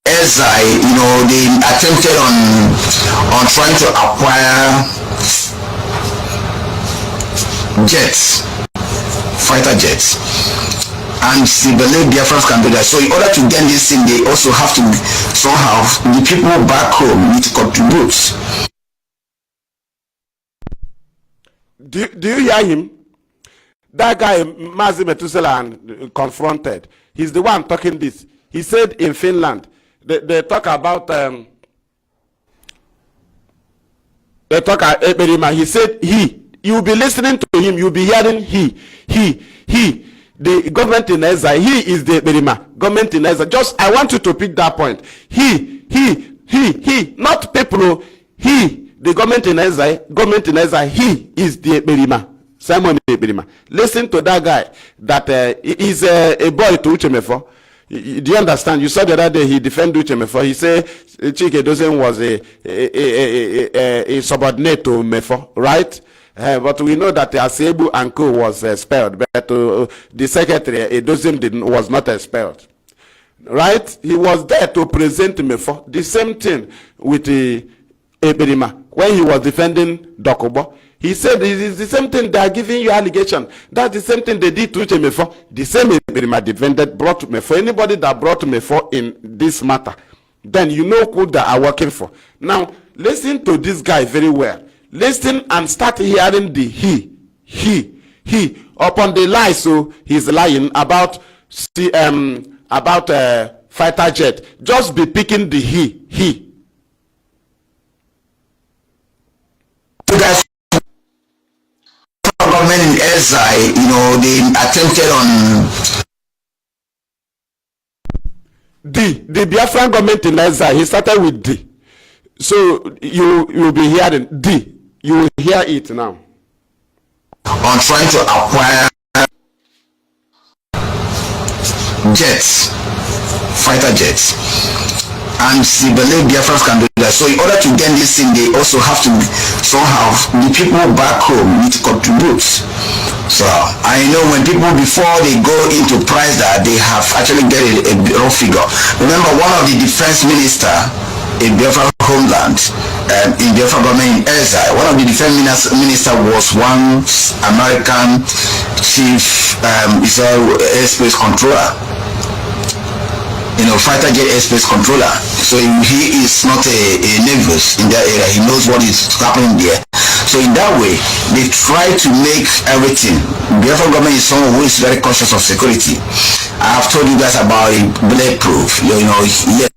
exile, you know, they attempted on trying to acquire jets, fighter jets. And they believe Biafrans can do that. So in order to get this thing, they also have to somehow, the people back home need to contribute. Do you hear him? That guy, Mazi Metusela, confronted. He's the one talking this. He said in Finland, they talk about, they talk about Ekperima. He said you'll be listening to him, you'll be hearing he. The government in exile, he is the Ekperima. Government in exile. Just, I want you to pick that point. He, not people. He, the government in exile, he is the Ekperima. Simon Ekperima. Listen to that guy that is a boy to Uchemefo. Do you understand? You saw the other day he defended Uche Mefo. He said Chike Dozem was a subordinate to Mefo, right? But we know that Asebu and Co was expelled, but the secretary Edozim was not expelled, right? He was there to present Mefo. The same thing with Eberima when he was defending Dokubo. He said it is the same thing they are giving you allegation. That's the same thing they did to Uche Mefo. The same Eberima defended brought Mefo. Anybody that brought Mefo in this matter, then you know who they are working for. Now listen to this guy very well. Listen and start hearing the he upon the lie. So he's lying about fighter jet. Just be picking the he. Government in SI, they attempted on the Biafran government in SI. He started with D. So you'll be hearing D. You will hear it now. On trying to acquire jets, fighter jets, and they believe Biafrans can do that. So in order to get this thing, they also have to somehow, the people back home need to contribute. So I know when people before they go into price that they have actually get a raw figure. Remember one of the defense minister in Biafra homeland, in Biafra government in Ezra, one of the defense minister was one American chief Israel airspace controller, fighter jet airspace controller. So he is not a nervous in that area. He knows what is happening there. So in that way, they try to make everything. Biafra government is someone who is very conscious of security. I have told you guys about it, bulletproof. Yes.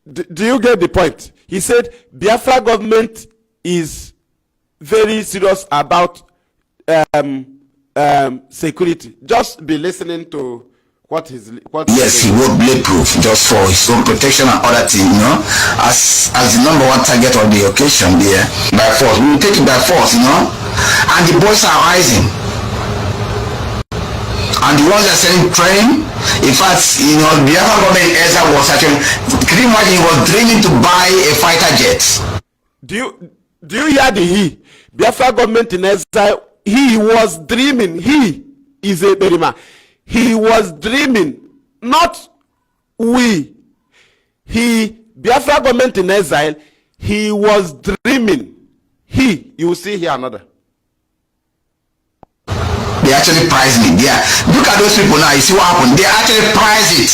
Do you get the point? He said Biafra government is very serious about security. Just be listening to what he wrote bulletproof just for his own protection and other things, as the number one target of the occasion there. By force, we will take it by force, and the boys are rising. And the ones that are selling training, in fact, Biafra government Ezra was actually, can you imagine, he was dreaming to buy a fighter jet. Do you hear the he? Biafra government in Ezra, he was dreaming. He is a Berima. He was dreaming, not we. Biafra government in exile, he was dreaming. You will see here another. They actually prize me. Look at those people now. You see what happened? They actually prize it.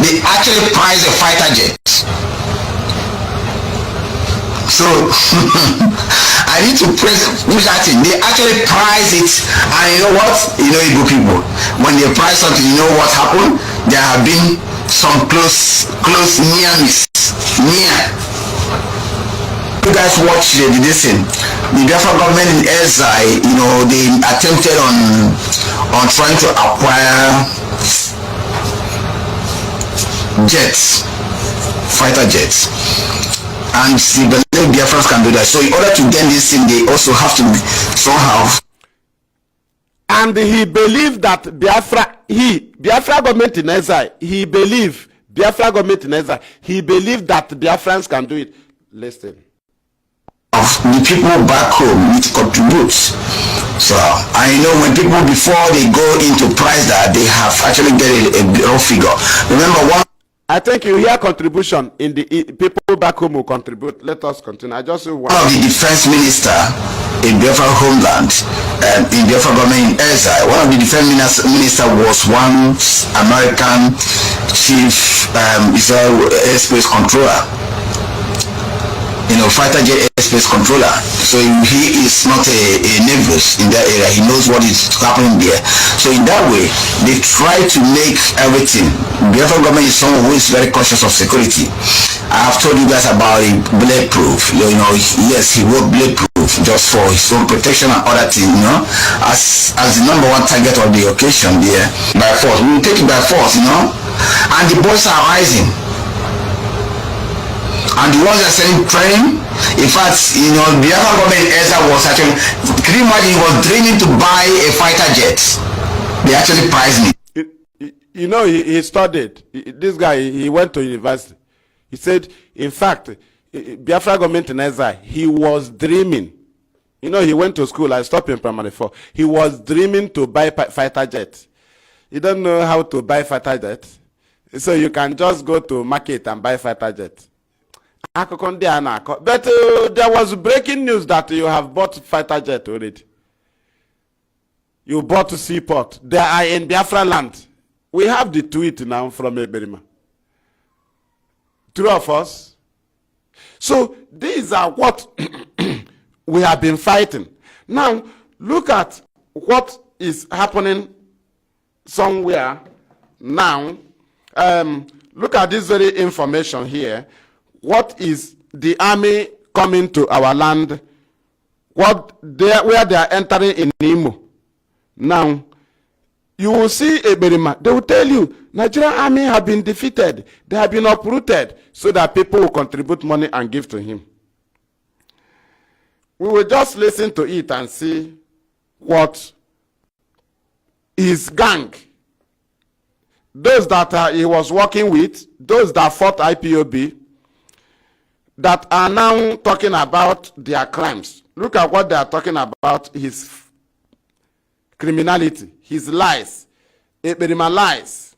They actually prize a fighter jet. So I need to push that in. They actually prize it, and you know what? Igbo people, when they prize something, you know what happened? There have been some close near miss. You guys watch this thing. The Biafra government in SI, they attempted on trying to acquire jets, fighter jets, and they believe Biafrans can do that. So in order to get this thing, they also have to somehow. And he believed that Biafra government in SI, he believed that Biafrans can do it. Listen. Of the people back home need to contribute. So I know when people before they go into price that they have actually get a raw figure. Remember one. I think you hear contribution in the people back home will contribute. Let us continue. I just want of the defense minister in Biafra homeland, in Biafra government in Ezra, one of the defense minister was one American chief Israel airspace controller. Fighter jet airspace controller. So he is not a nervous in that area. He knows what is happening there. So in that way, they try to make everything. Biafra government is someone who is very conscious of security. I have told you guys about it, bulletproof. Yes, he wrote bulletproof just for his own protection and other things, as the number one target of the occasion there. By force, we will take it by force, and the boys are rising. and the ones that are selling training. In fact, you know, the Biafra government was actually, can you imagine, he was dreaming to buy a fighter jet. They actually priced me. You know, he studied. This guy, he went to university. He said, in fact, Biafra government in exile, he was dreaming. You know, he went to school. I stopped in primary 4. He was dreaming to buy fighter jet. You don't know how to buy fighter jet, so you can just go to market and buy fighter jet. But there was breaking news that you have bought fighter jet already. You bought seaport. They are in Biafra land. We have the tweet now from Eberima. 3 of us. So these are what we have been fighting. Now, look at what is happening somewhere now. Look at this very information here. What is the army coming to our land? Where they are entering in Imo. Now, you will see Eberima. They will tell you, Nigerian army have been defeated. They have been uprooted, so that people will contribute money and give to him. We will just listen to it and see what his gang, those that he was working with, those that fought IPOB, that are now talking about their crimes. Look at what they are talking about, his criminality, his lies, Eberima lies.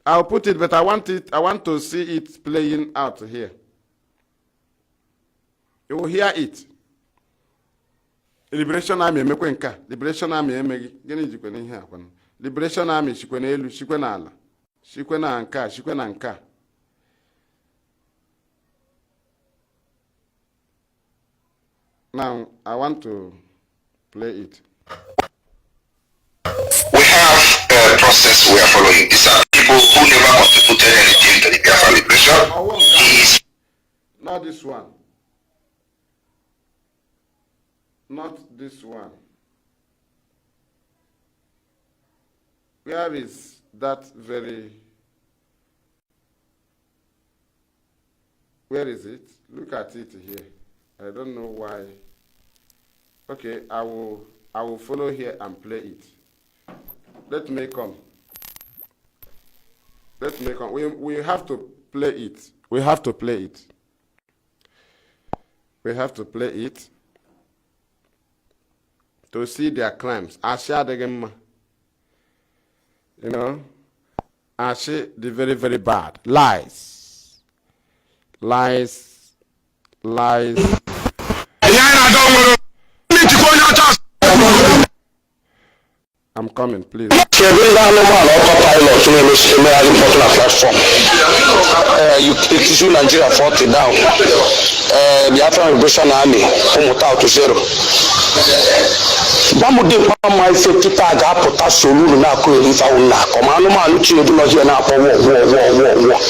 I'll put it, but I want to see it playing out here. You will hear it. Liberation Army, Liberation Army, Liberation Army, Shikwenelu, Shikwenala, Shikwenanka, Shikwenanka. Now, I want to play it. We have a process we are following. These are people who never contributed anything to the Biafra liberation. Not this one. Not this one. Where is that very... Where is it? Look at it here. I don't know why. Okay, I will follow here and play it. Let me come. Let me come. We have to play it. We have to play it. We have to play it to see their crimes. You know, the very, very bad. Lies. Lies. Lies. I'm coming, please. You issue Nigeria 40 down. Biafra Liberation Army, to 0. Bamude my safety tag up put solu na ko eri fa una. Command man to do not here now for war.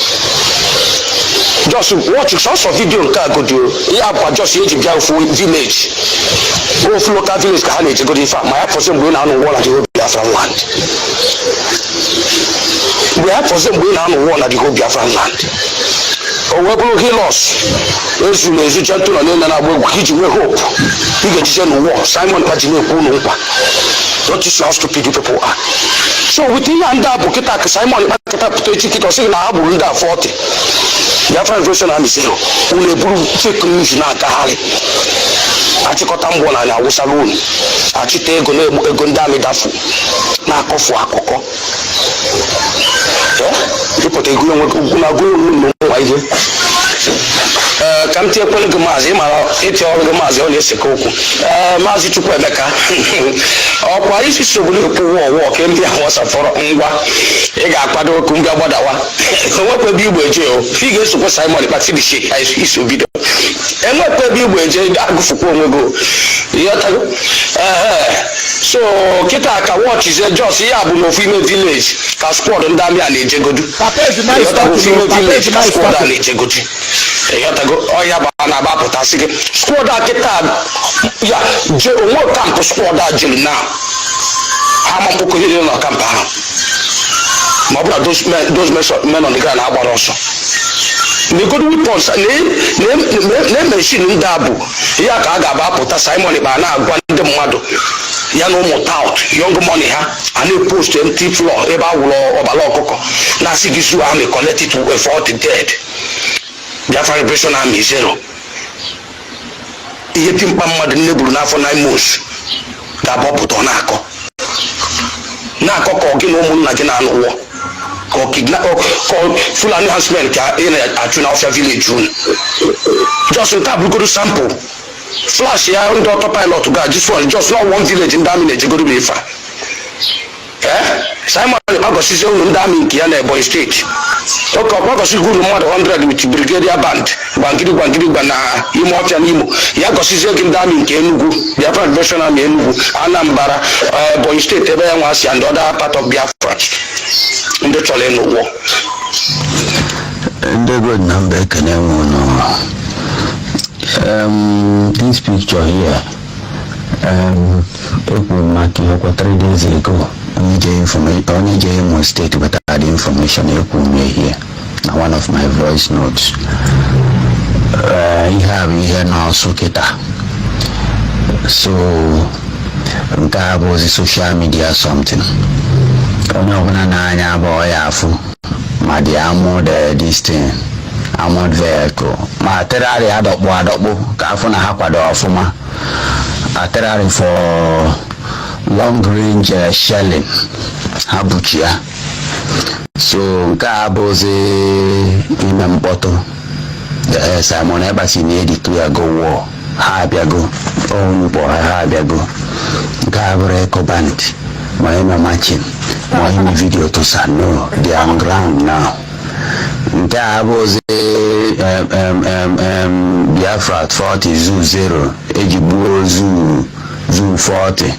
Just watch some video go do. Yeah, but just age village. Go to local village can it go in fact my person going on wall at the Biafra land. We have for them going on wall at the Biafra land. Oh, we will heal us. As you may gentle and then I will give you hope. You get to war. Simon Pagino Kunupa. Don't you see how stupid people are? So within and that Bukita Simon Pagata or saying I will do 40. Biafra Liberation Army zero. We will take news now. Achikotambo na Usalun. Achite Gondami Dafu. Na Kofu Akoko. People take you come to a Mazi, it's all the Mazi on this Coco. Mazi to Quebec. Or why is it so good walk in the house for Ngwa? Egapado Kunga Wadawa. What will be with you? Figures of Simon Pacific, I see so video. And what will be with you? So, Kitaka watch is a just Yabu no female village. Cascord and Damian in Jegodu. Female village, Cascord and Jegodu. Oh, yeah, but I'm about to say, squad that yeah, what camp to squad that jail now? How much could you not camp? Those men on the ground, how about also? the good weapons ne machine ndabu ya ka aga ba pụta Simon ba na agwa ndị mmadụ ya no mo tout young money ha and post empty floor ebe awulo obala okoko na sigisu army connected to 40 dead. Biafra Liberation Army zero. Ihe timpa mmadụ neburu n'afọ 9 months ga-abọpụta na-akọ ka gị na ụmụnna gị na-anụ ụwọ ka ọ kidnap full announcement ka ị na-achụ na Ọfịa village unu just nke abụrụgodo sample flash ya ndị autopilot ga this one just not one village ndị amị na-ejegoro bụ ife Simon agọsizi unu ndị amị nke ya na Ebonyi steeti oke ọkpọgọsi guru mmadụ 100 with brigadier band gbangiri na ime ọfịa n'Imo ya gọsizie gị ndị amị nke Enugu Biafra Liberation Army Enugu Anambra Ebonyi steeti ebe ya nwa si and other part of Biafra ndị chọrọ ịnụ ụgbọ ndị good na mba ekene nwụnụ this picture here maka ihe kwa 3 days ago onye je Imo State wetara the information here na one of my voice notes ihe a bụ ihe n'ọsụ kịta so nke a bụ ozi social media something onye ọbụla na-anya abụọ ya afụ ma dị armored this thing armored vehicle ma terrari adọkpụ ka afụ na ha kwado ọfụma terrari for long range shelling ha buchi ya so nke a bụ ozi ime mkpọtụ Simon Ebasi na-edeclare go war ha abịago onugbo ha abịago nke a bụrụ EcoBand ma ime matching ma ime video to say no they are on ground now nke a bụ ozi Biafra 40 zoo 0 eji gbuo zoo 40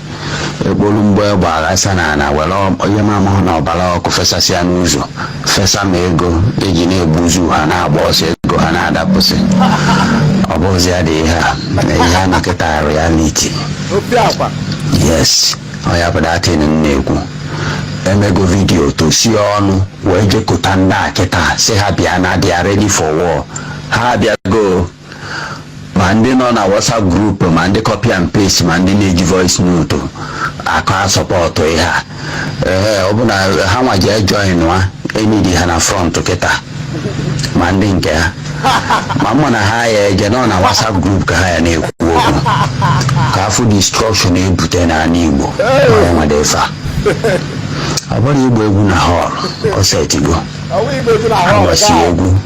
ekpolu mgbe gbara sana na were onye mamahụ na ọbara ọkụ fesasịa n'ụzọ fesa ma ego eji na-egbuzu ha na-agba ọsọ ego ha na-adapụsị ọ bụzi adịghị ha na ihe a nakịta reality yes ọ ya bụ datin na-ekwu emego vidio tosi ọnụ wee jekọta ndị akịta si ha bịa na they are ready for war ha bịago ma ndị nọ na WhatsApp group ma ndị copy and paste ma ndị na-eji voice note aka support ihe a ọ bụ na ha nwa je join nwa enidi ha na front kịta ma ndị nke ha ma mụ na ha ya eje nọ na WhatsApp group ka ha ya na-ekwu okwu ka afụ destruction ebute na ala Igbo ma nwede fa ọ bụrụ igbo egwu na hall o setigo agbasi egwu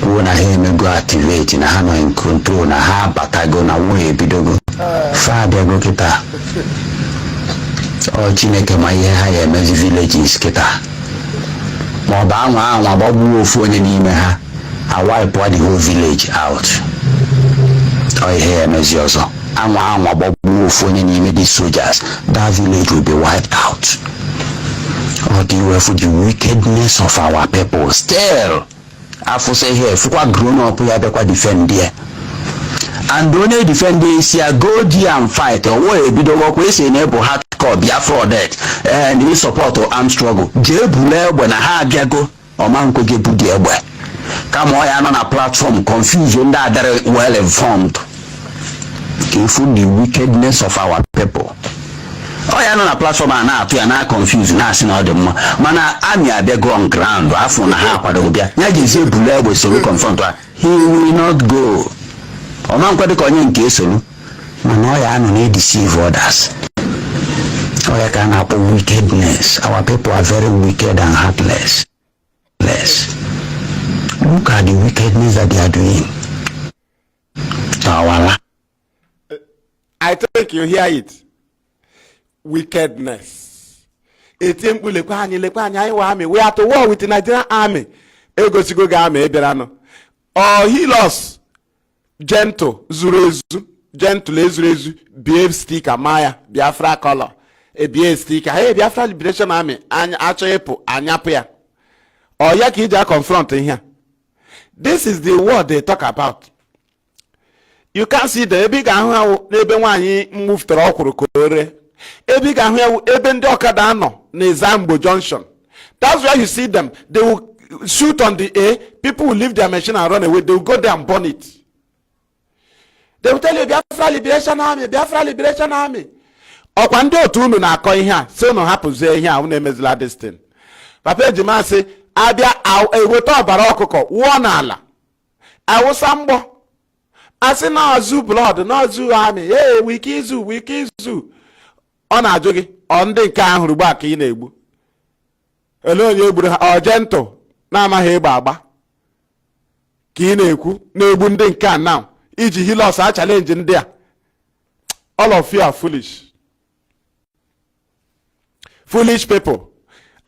kwuo na ha emego activate na ha nọ in control na ha batago na nwe ebidogo fa abịago kịta ọ Chineke ma ihe ha ya emezi villages kịta ma ọ bụ anwa gbagbuo ofu onye n'ime ha wipe the whole village out ọ ihe ya emezi ọzọ anwa gbagbuo ofu onye n'ime the soldiers that village will be wiped out. Or the refugee wickedness of our people still after say here fukwa grown up ya bekwa defend there and only defend this here go there and fight or we bido work we say na hardcore Biafra that and we support or armed struggle jebule egbe na ha abiago o man ko gebu di egbe kama o ya no na platform confusion that are well informed if the wickedness of our people. Oh ya no na platform na atu ya na confuse na asi na odem mana ami abego on ground afu na ha kwado bia nya jezi ebule egbe so we confront he will not go o man kwado konye nke esolu mana o ya no na deceive others o ya ka na po wickedness our people are very wicked and heartless look at the wickedness that they are doing I think you hear it. Wickedness. We are to war with the Nigerian army. Egosigo army ebirano. Or he lost gentle zurezu, gentle ezurezu, behave sticker Maya, Biafra color, a behave sticker. Hey, Biafra Liberation Army, Anyapo, Anyapia. Or Yakija confronting here. This is the word they talk about. You can see the big one move to Okurukore. Ebig and Ebendoka Dano, Nizambo Junction. That's where you see them. They will shoot on the A, people will leave their machine and run away. They will go there and burn it. They will tell you, Biafra Liberation Army, Biafra Liberation Army. Or when they do not call here, so no happens here, who name is Ladistin. Papa Jima say, Abia, I will talk about one Allah. I was sambo. I say, no, zoo blood, no zoo army. Hey, we kill zoo, we kill zoo. On a jogi, on the can who back in a boo. Alone, you would are gentle. Nama he baba. Kineku, no bunding can now. Iji he lost our challenge in there. All of you are foolish. Foolish people.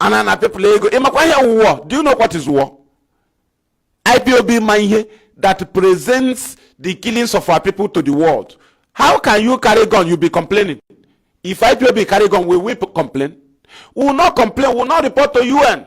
And people go. War. Do you know what is war? IPOB mind that presents the killings of our people to the world. How can you carry gun? You be complaining. If IPOB carry gun, will we complain? We will not complain. We will not report to UN.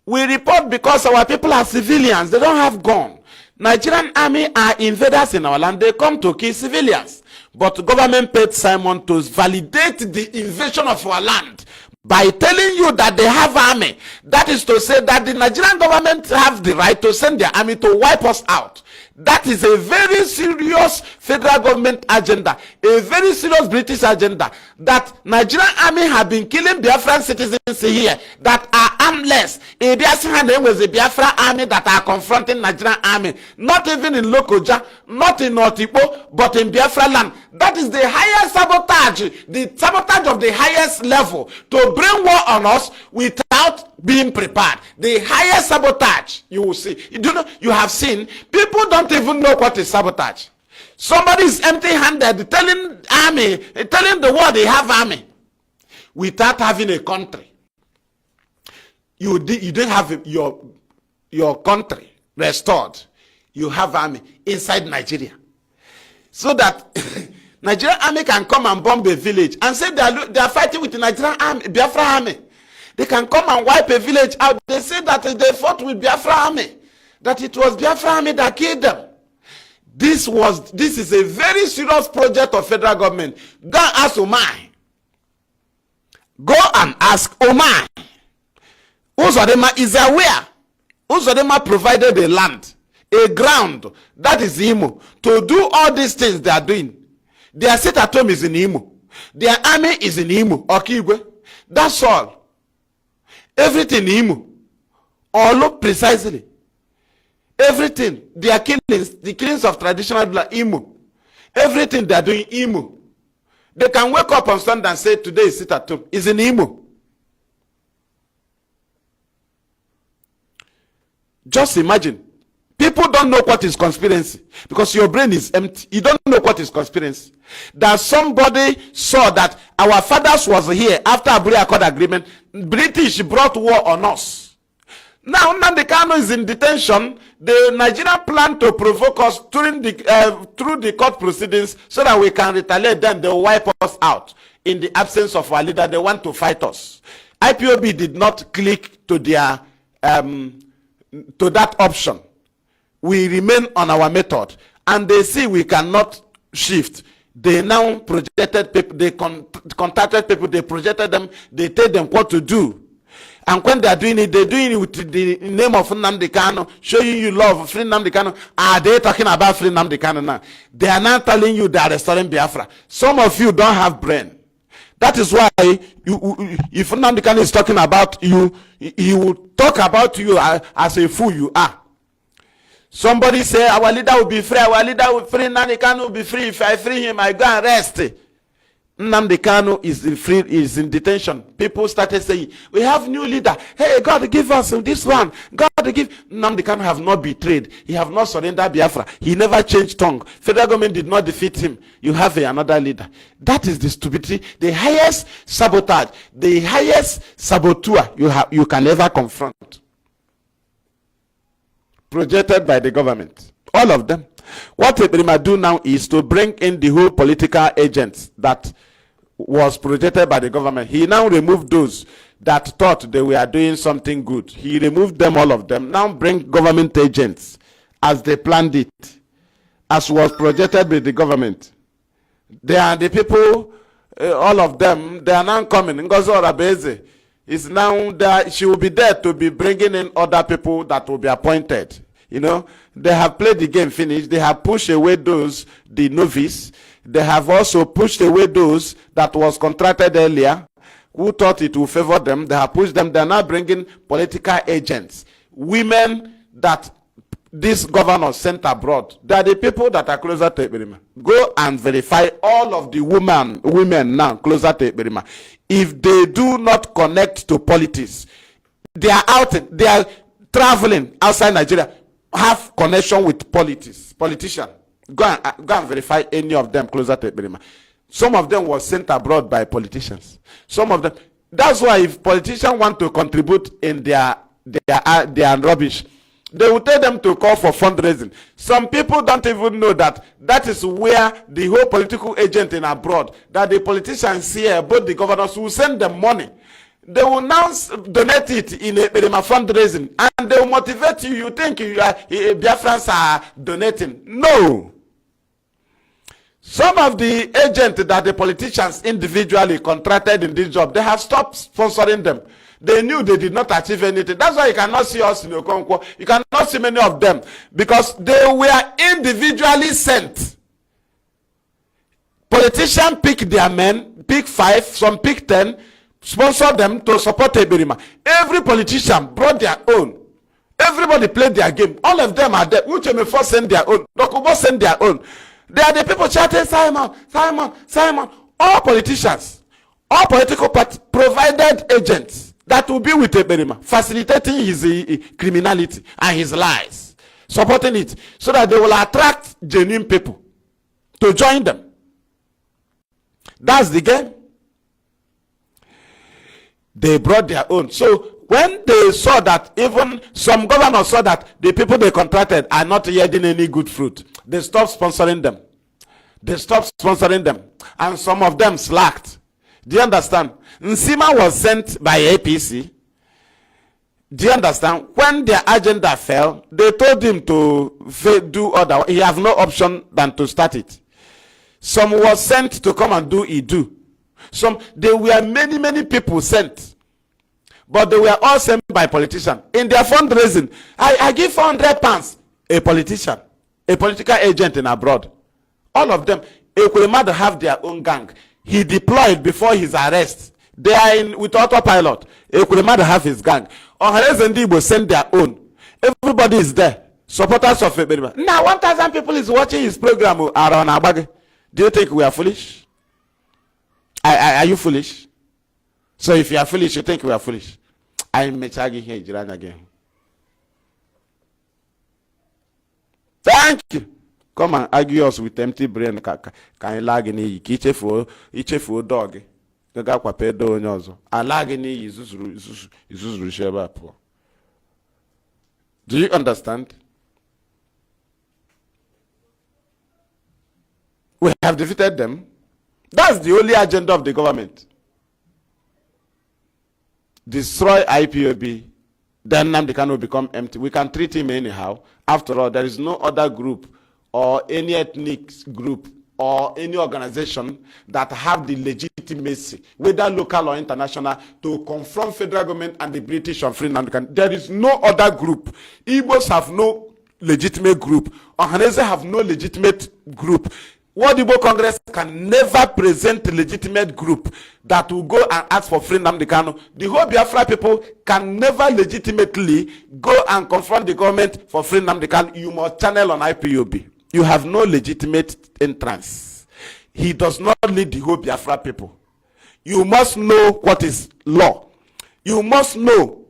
We report because our people are civilians. They don't have gun. Nigerian army are invaders in our land. They come to kill civilians. But the government paid Simon to validate the invasion of our land by telling you that they have army. That is to say that the Nigerian government have the right to send their army to wipe us out. That is a very serious federal government agenda, a very serious British agenda, that Nigerian army have been killing Biafran citizens here that are armless. In Biafra was a Biafra army that are confronting Nigerian army, not even in Lokoja, not in Otipo, but in Biafra land. That is the highest sabotage, the sabotage of the highest level to bring war on us without being prepared. The highest sabotage you will see. You have seen people don't even know what is sabotage. Somebody is empty-handed telling the world they have army without having a country. You didn't have your country restored. You have army inside Nigeria, so that Nigerian army can come and bomb a village and say they are fighting with the Nigerian army, Biafra army. They can come and wipe a village out. They say that they fought with Biafra army, that it was Biafra army that killed them. This is a very serious project of federal government. Go and ask Omai. Go and ask Omai. Uzodema is aware. Uzodema provided a land, a ground, that is Imo, to do all these things they are doing. Their sit at home is in Imo. Their army is in Imo. Okigwe. That's all. Everything Imo. All precisely. Everything. Their killings, the killings of traditional blood, Imo. Everything they are doing, Imo. They can wake up on Sunday and say, today is sit at home. Is in Imo. Just imagine. People don't know what is conspiracy because your brain is empty. You don't know what is conspiracy. That somebody saw that our fathers was here after Aburi Accord agreement. British brought war on us. Now Nnamdi Kanu is in detention. The Nigeria plan to provoke us through the court proceedings so that we can retaliate. Then they will wipe us out. In the absence of our leader, they want to fight us. IPOB did not click to their to that option. We remain on our method, and they see we cannot shift. They now projected people, they contacted people, they projected them, they tell them what to do. And when they are doing it, they're doing it with the name of Nnamdi Kanu, showing you love, free Nnamdi Kanu. Are they talking about free Nnamdi Kanu now? They are now telling you they are restoring Biafra. Some of you don't have brain. That is why if Nnamdi Kanu is talking about you, he will talk about you as a fool you are. Somebody say our leader will be free, our leader will free, Nnamdi Kanu will be free. If I free him, I go and rest. Nnamdi Kanu is in detention. People started saying, we have new leader. Hey, God give us this one. God give. Nnamdi Kanu have not betrayed. He have not surrendered Biafra. He never changed tongue. Federal government did not defeat him. You have another leader. That is the stupidity, the highest sabotage, the highest saboteur you can ever confront. Projected by the government. All of them. What Ebrima do now is to bring in the whole political agents that was projected by the government. He now removed those that thought they were doing something good. He removed them, all of them. Now bring government agents as they planned it, as was projected by the government. They are the people, all of them, they are now coming. Ngozo Rabeze, is now that she will be there to be bringing in other people that will be appointed. You know, they have played the game finished. They have pushed away those, the novice. They have also pushed away those that was contracted earlier, who thought it would favor them. They have pushed them. They are now bringing political agents, women that this governor sent abroad. They are the people that are closer to Ekperima. Go and verify all of the women now closer to Ekperima. If they do not connect to politics, they are out. They are traveling outside Nigeria, have connection with politician. Go and verify any of them closer to Ekperima. Some of them was sent abroad by politicians. Some of them. That's why if politicians want to contribute in their rubbish, they will tell them to call for fundraising. Some people don't even know that that is where the whole political agent in abroad, that the politicians here, both the governors, will send them money. They will now donate it in a fundraising, and they will motivate you. You think Biafrans are donating. No. Some of the agents that the politicians individually contracted in this job, they have stopped sponsoring them. They knew they did not achieve anything. That's why you cannot see us in Okonkwo. You cannot see many of them, because they were individually sent. Politicians pick their men, pick 5, some pick 10, sponsor them to support Ekperima. Every politician brought their own. Everybody played their game. All of them are there. Uchemefo send their own. Dokubo send their own. They are the people chatting, Simon, Simon, Simon. All politicians, all political parties provided agents that will be with Ekperima, facilitating his criminality and his lies, supporting it, so that they will attract genuine people to join them. That's the game. They brought their own. So when they saw that, even some governors saw that the people they contracted are not yielding any good fruit, they stopped sponsoring them. They stopped sponsoring them. And some of them slacked. Do you understand? Nsima was sent by APC. Do you understand? When their agenda fell, they told him to do other. He have no option than to start it. Some was sent to come and do Idu. There were many people sent. But they were all sent by politicians. In their fundraising, I give 400 pounds. A politician, a political agent in abroad. All of them, Ekperima have their own gang. He deployed before his arrest. They are with autopilot. Ekperima have his gang. Ohanezendi will send their own. Everybody is there. Supporters of Ekperima. Now 1,000 people is watching his program around Abage. Do you think we are foolish? Are you foolish? So if you are foolish, you think we are foolish. I'm Mechagi here, Jiran again. Thank you. Come and argue us with empty brain. Can you lag in each for dog? The guy pedo nyozo. I lag in is Do you understand? We have defeated them. That's the only agenda of the government. Destroy IPOB, then Nnamdi Kanu will become empty. We can treat him anyhow. After all, there is no other group or any ethnic group or any organization that have the legitimacy, whether local or international, to confront federal government and the British on free Nnamdi Kanu. There is no other group. Igbos have no legitimate group. Ohanese have no legitimate group. World Igbo Congress can never present a legitimate group that will go and ask for free Nnamdi Kanu. The whole Biafra people can never legitimately go and confront the government for free Nnamdi Kanu. You must channel on IPOB. You have no legitimate entrance. He does not lead the whole Biafra people. You must know what is law. You must know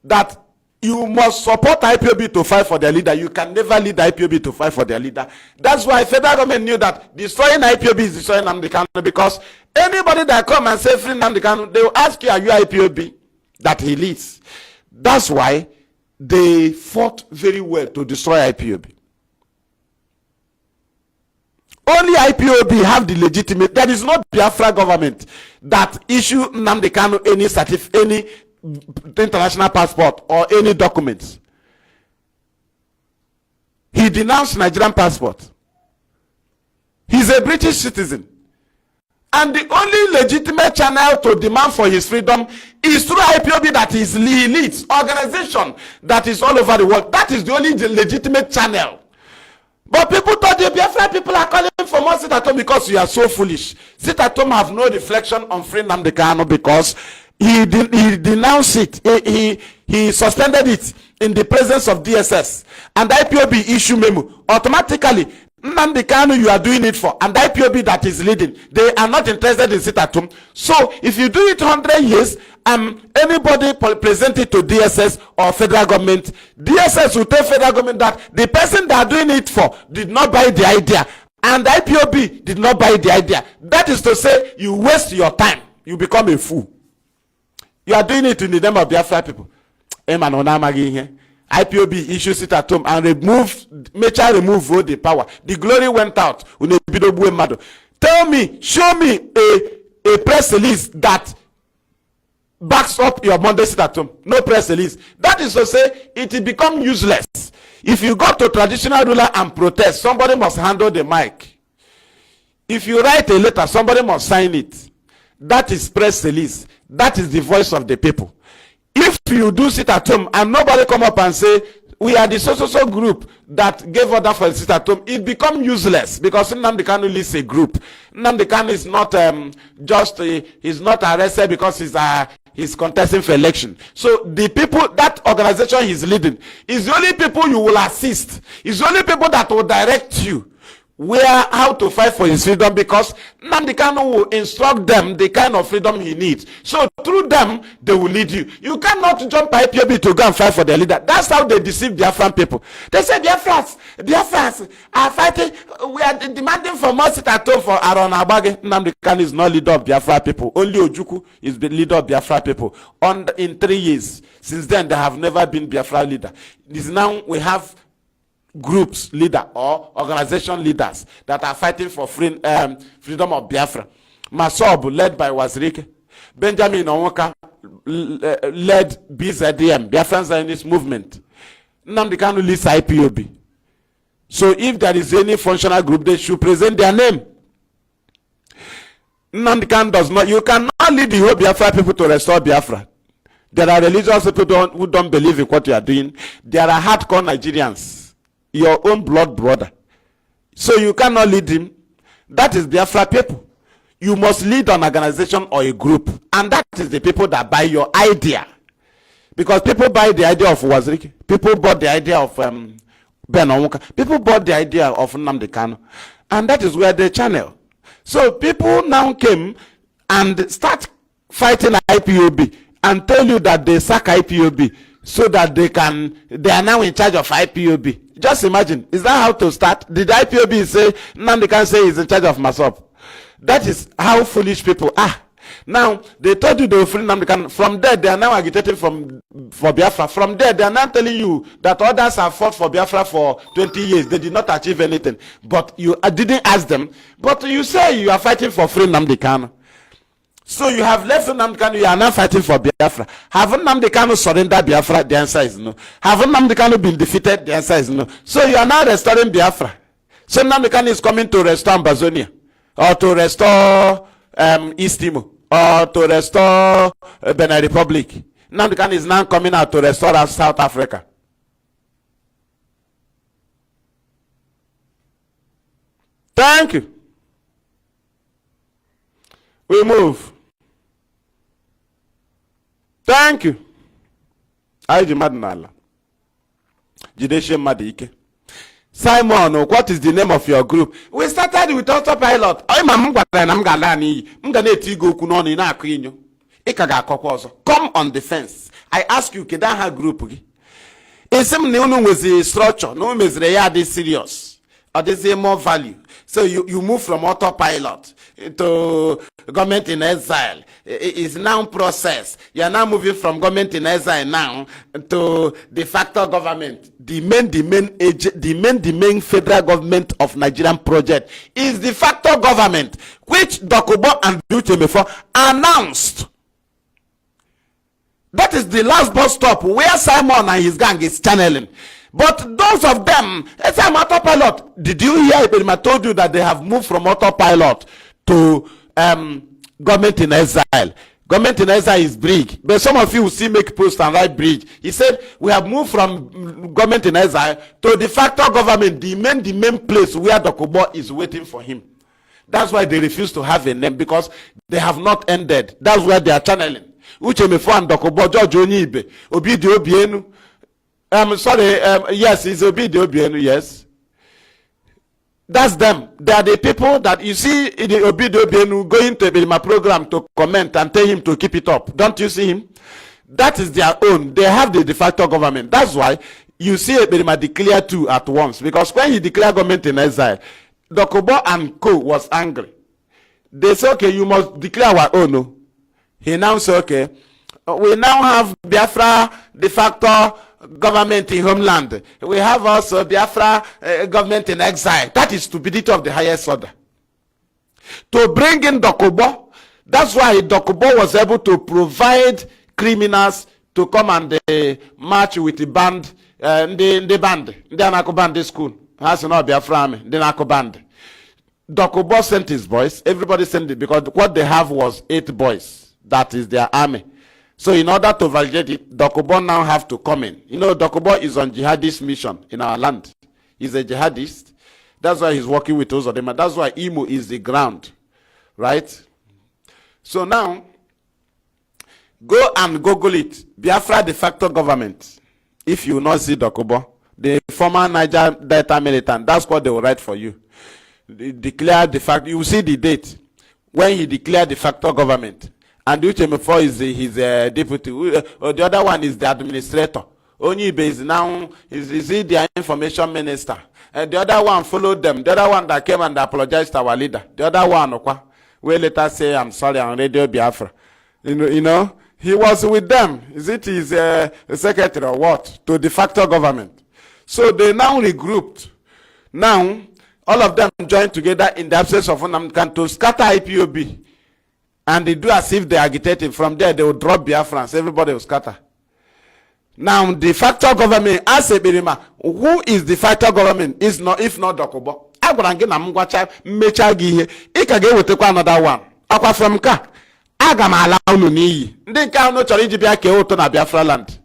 that you must support IPOB to fight for their leader. You can never lead IPOB to fight for their leader. That's why federal government knew that destroying IPOB is destroying Nnamdi Kanu, because anybody that come and say free Nnamdi Kanu, they will ask you, are you IPOB that he leads? That's why they fought very well to destroy IPOB. Only IPOB have the legitimate. There is not Biafra government that issue Nnamdi Kanu any certificate, any international passport or any documents. He denounced Nigerian passport. He's a British citizen. And the only legitimate channel to demand for his freedom It's through IPOB that is elite organization that is all over the world. That is the only legitimate channel. But people thought the Biafra people are calling for more sit at home because you are so foolish. Sit at home have no reflection on free Nnamdi Kanu because he denounced it. He suspended it in the presence of DSS. And IPOB issue memo. Automatically, Nnamdi Kanu you are doing it for. And IPOB that is leading. They are not interested in sit at home. So if you do it 100 years, anybody present it to DSS or federal government, DSS will tell federal government that the person they are doing it for did not buy the idea, and IPOB did not buy the idea. That is to say, you waste your time. You become a fool. You are doing it in the name of Biafra people. IPOB issues it at home and remove all the power. The glory went out. Tell me, show me a press release that backs up your Monday sit at home. No press release. That is to say, it will become useless. If you go to traditional ruler and protest, somebody must handle the mic. If you write a letter, somebody must sign it. That is press release. That is the voice of the people. If you do sit at home and nobody come up and say, we are the so group that gave order for the sit at home, it becomes useless because Nnamdi Kanu leads a group. Nnamdi Kanu is not he's not arrested because he's contesting for election. So the people, that organization he's leading, is the only people you will assist. It's the only people that will direct you how to fight for his freedom, because Nnamdi Kanu will instruct them the kind of freedom he needs. So through them, they will lead you. You cannot jump IPOB to go and fight for their leader. That's how they deceive Biafran people. They say Biafrans are fighting. We are demanding for more sit at home for Aaron Abage. Nnamdi Kanu is not leader of Biafra people. Only Ojukwu is the leader of Biafra people. In 3 years, since then, they have never been Biafra leader. This now we have groups leader or organization leaders that are fighting for freedom of Biafra. Masob led by Wazirike, Benjamin Onwoka led BZDM, Biafran Zionist Movement. Nnamdi Kanu leads IPOB. So if there is any functional group, they should present their name. Nnamdi Kanu does not. You cannot lead the whole Biafra people to restore Biafra. There are religious people who don't believe in what you are doing. There are hardcore Nigerians, your own blood brother. So you cannot lead him. That is Biafra people. You must lead an organization or a group, and that is the people that buy your idea. Because people buy the idea of Wazirike, people bought the idea of Ben Onwuka, people bought the idea of Nnamdi Kanu, and that is where they channel. So people now came and start fighting IPOB and tell you that they sack IPOB so that they are now in charge of IPOB. Just imagine, is that how to start? Did IPOB say Nnamdi Kanu say he's in charge of Masop? That is how foolish people are. Now they told you they will free Nnamdi Kanu. From there they are now agitating for Biafra. From there they are now telling you that others have fought for Biafra for 20 years. They did not achieve anything. But you didn't ask them. But you say you are fighting for free Nnamdi Kanu. So you have left Nnamdi Kanu, you are now fighting for Biafra. Haven't Nnamdi Kanu surrendered Biafra? The answer is no. Haven't Nnamdi Kanu been defeated? The answer is no. So you are now restoring Biafra. So Nnamdi Kanu is coming to restore Ambazonia, or to restore East Timor, or to restore Benin Republic. Nnamdi Kanu is now coming out to restore South Africa. Thank you. We move. Thank you. Aiji Madnala. Jideshe Madike. Simon, what is the name of your group? We started with autopilot. Come on the fence. I ask you, Kedaha group. Some new was a structure. No is this serious. Or they say more value. So you move from autopilot to government in exile. It's now process. You are now moving from government in exile now to de facto government. The main federal government of Nigerian project is de facto government, which Dokubo and Dutemefo announced. That is the last bus stop where Simon and his gang is channeling. But those of them, it's an autopilot. Did you hear it? I told you that they have moved from autopilot to government in exile. Government in exile is brig. But some of you will see make post and write bridge. He said, we have moved from government in exile to de facto government, the main place where Dokubo is waiting for him. That's why they refuse to have a name, because they have not ended. That's where they are channeling. Uchemefo and Dokubo, George Onyibe, Obidi Obienu. I'm sorry, yes, it's Obidi Obienu, yes. That's them. They are the people that you see in the Obidi Obienu going to my program to comment and tell him to keep it up. Don't you see him? That is their own. They have the de facto government. That's why you see Ebirima declare two at once. Because when he declared government in exile, Dokubo and co was angry. They say, okay, you must declare our own. He now said, okay, we now have Biafra de facto government in homeland. We have also Biafra government in exile. That is stupidity of the highest order. To bring in Dokubo, that's why Dokubo was able to provide criminals to come and march with the band, the band, the Anako band, the school. Has not Biafra army, the Anako band. Dokubo sent his boys. Everybody sent it because what they have was 8 boys. That is their army. So in order to validate it, Dokubo now have to come in. You know, Dokubo is on jihadist mission in our land. He's a jihadist. That's why he's working with Uzodema. That's why Imo is the ground. Right? So now, go and Google it. Biafra de facto government. If you will not see Dokubo, the former Niger Delta militant, that's what they will write for you. They declare the fact. You will see the date when he declared de facto government. And Uchemefo is his deputy. The other one is the administrator. Onyibe is now is he the information minister. And the other one followed them. The other one that came and apologized to our leader. The other one, we later say, I'm sorry, on Radio Biafra. You know, he was with them. Is it his secretary or what? To de facto government. So they now regrouped. Now, all of them joined together in the absence of Nnamdi to scatter IPOB. And they do as if they agitated. From there, they will drop Biafrans. Everybody will scatter. Now, the facto government, as a Birima, who is the facto government? Is not, if not Dokubo. I will get another one. Aqua from Ka. Agama allow no ni. They can't no challenge Biafra na Biafra land.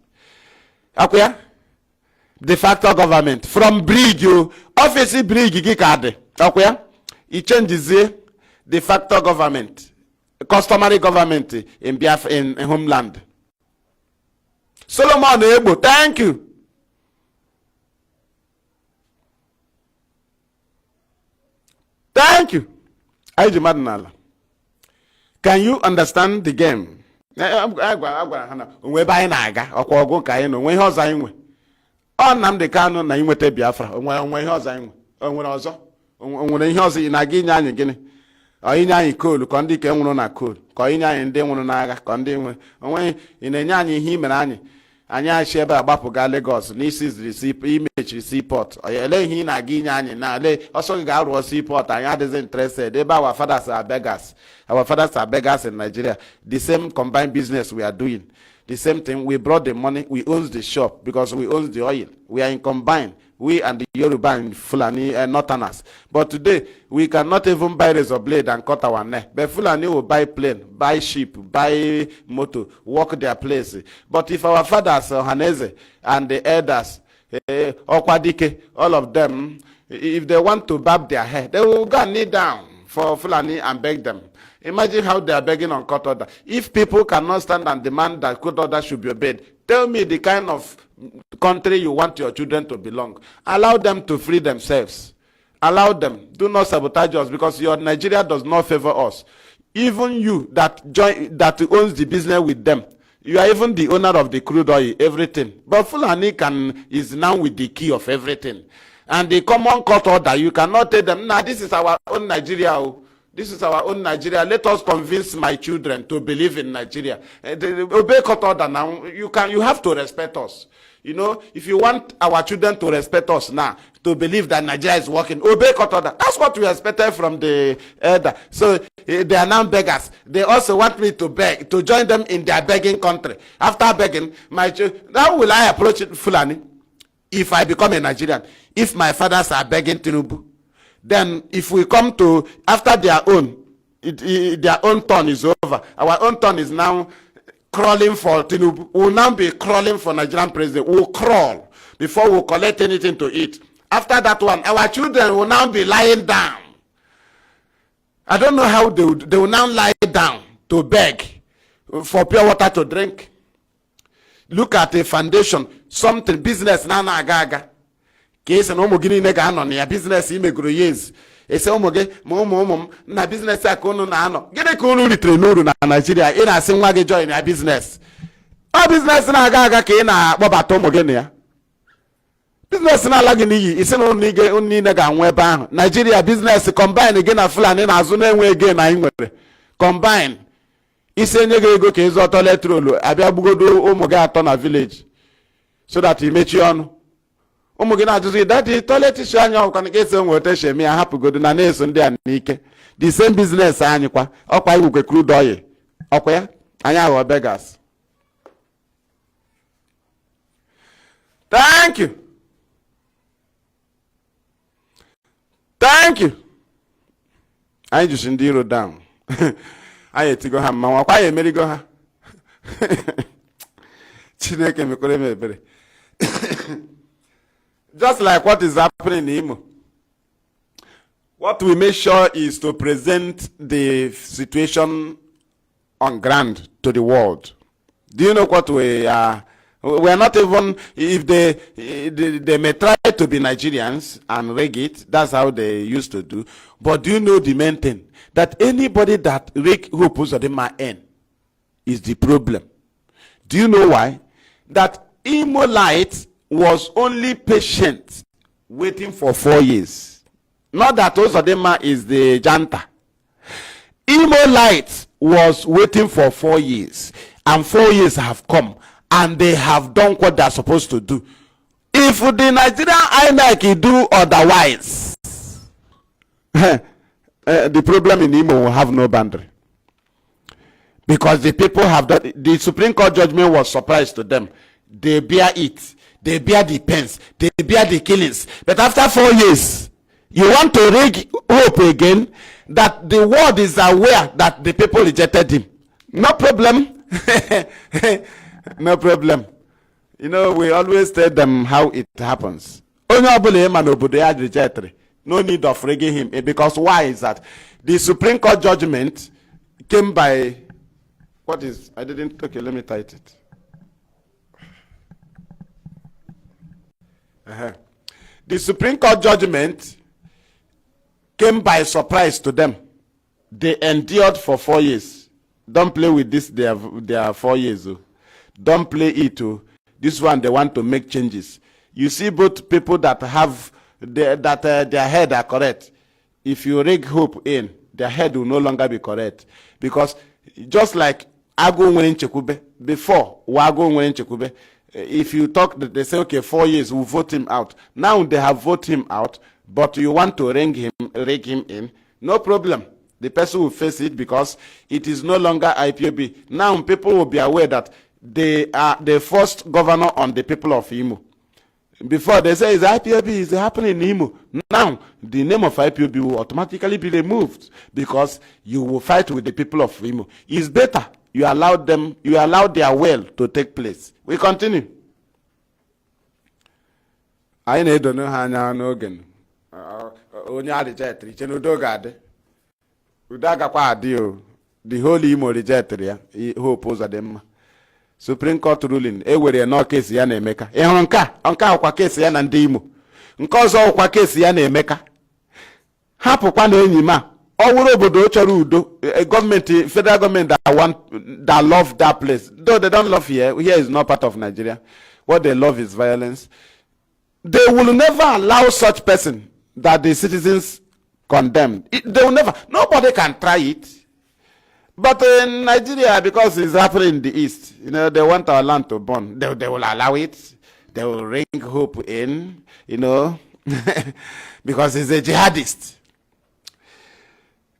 Aquia? De facto government. From bridge, you office bridge gikade. Aquia? He changes the facto government. Customary government in Biafra in homeland. Solomon Ebo, thank you. Thank you. Can you understand the game? Nnamdi Kanu na inwete Biafra. Onye anyị koolu ka ndị ke nwụrụ na koolu ka onye anyị ndị nwụrụ n'agha ka ndị nwe onwe ị na-enye anyị ihe imere anyị achị ebe agbapụga Lagos n'isi ziri imechiri seaport ele ihe ị na-aga inye anyị na ale ọsọ gị ga-arụọ seaport anyị adịghị interested ebe our fathers are beggars in Nigeria. The same combined business we are doing, the same thing. We brought the money, we own the shop because we own the oil. We are in combined. We and the Yoruba and Fulani Northerners. But today, we cannot even buy razor blade and cut our neck. But Fulani will buy plane, buy ship, buy motor, walk their place. But if our fathers, Haneze, and the elders, Okwadike, all of them, if they want to barb their hair, they will go and kneel down for Fulani and beg them. Imagine how they are begging on court order. If people cannot stand and demand that court order should be obeyed, tell me the kind of country you want your children to belong. Allow them to free themselves. Allow them. Do not sabotage us because your Nigeria does not favor us. Even you that owns the business with them, you are even the owner of the crude oil, everything. But Fulani is now with the key of everything. And the common court order, you cannot tell them, nah, this is our own Nigeria. This is our own Nigeria. Let us convince my children to believe in Nigeria. Obey court order now. You have to respect us. You know, if you want our children to respect us now, to believe that Nigeria is working, obey court order. That's what we expected from the elder. So they are now beggars. They also want me to beg, to join them in their begging country. After begging, how will I approach Fulani if I become a Nigerian? If my fathers are begging Tinubu, then if we come to, after their own, their own turn is over. Our own turn is now crawling for Tinubu. We'll now be crawling for Nigerian president. We'll crawl before we'll collect anything to eat. After that one, our children will now be lying down. I don't know how they will now lie down to beg for pure water to drink. Look at a foundation, something, business na aga. Case and homogini nega anon ya business imegro years. Ese homoge mom na business akono na ano. Gene kono litre noru na Nigeria ina asingwa ge join ya business. O business na aga ka ina bobato homogene ya. Business na lagi ni ise no nige onni nega anwe ebe ahụ. Nigeria business combine again na Fulani na azu na enwe again na inwere. Combine. Ise nye ego ka ezo toilet roll abia bugodo ụmụ gị atọ na village so that imechi ọnụ ụmụ gị na-ajụzi that toilet issue anya ọkwa nke ese nweta shemi ya hapụgodo na na-eso ndị a n'ike the same business anyị kwa ọkwa igwukwe crude oil ọkwa ya anyị aghọ beggars. Thank you. Thank you. Anyị jụsi ndị iro down. I etigo ha mma wakwa ya emerigo ha. Chineke mekore m ebere. Just like what is happening in Imo. What we make sure is to present the situation on ground to the world. Do you know what we are? We are not even, if they may try to be Nigerians and rig it, that's how they used to do. But do you know the main thing? That anybody that rig who puts on the end is the problem. Do you know why? That Imolite was only patient, waiting for 4 years. Not that Ozodema is the janta. Imolite was waiting for 4 years, and 4 years have come. And they have done what they are supposed to do. If the Nigerian INEC do otherwise, the problem in Imo will have no boundary. Because the people have done, the Supreme Court judgment was surprise to them. They bear it. They bear the pains. They bear the killings. But after 4 years, you want to rig hope again that the world is aware that the people rejected him. No problem. No problem. You know, we always tell them how it happens. No need of rigging him. Because why is that? The Supreme Court judgment came by, what is, I didn't, okay, let me type it. The Supreme Court judgment came by surprise to them. They endured for 4 years. Don't play with this, they are 4 years. Don't play it. This one, they want to make changes. You see both people that have, their head are correct. If you rig hope in, their head will no longer be correct. Because just like Ago Nwen Chekube, before Wago Nwen Chekube, if you talk, they say, okay, 4 years, we'll vote him out. Now they have voted him out, but you want to rig him in, no problem. The person will face it because it is no longer IPOB. Now people will be aware that they are the first governor on the people of Imo. Before they say is IPOB is happening in Imo. Now the name of IPOB will automatically be removed because you will fight with the people of Imo. It's better you allow them, you allow their will to take place. We continue. I don't know how now again. Only reject the whole Imo rejected who opposed them. Supreme Court ruling ewere no case ya na Emeka. Ịhụrụ nke akwa case ya na ndị Imo. Nke ọzọ ọkwa case ya na Emeka. Hapụkwa na enyi ma. Ọ wụrụ obodo chọrọ udo. Government, federal government that love that place. Though they don't love here. Here is not part of Nigeria. What they love is violence. They will never allow such person that the citizens condemn. They will never. Nobody can try it. But in Nigeria, because it's happening in the East, you know, they want our land to burn. They will allow it. They will ring hope in, you know, because he's a jihadist.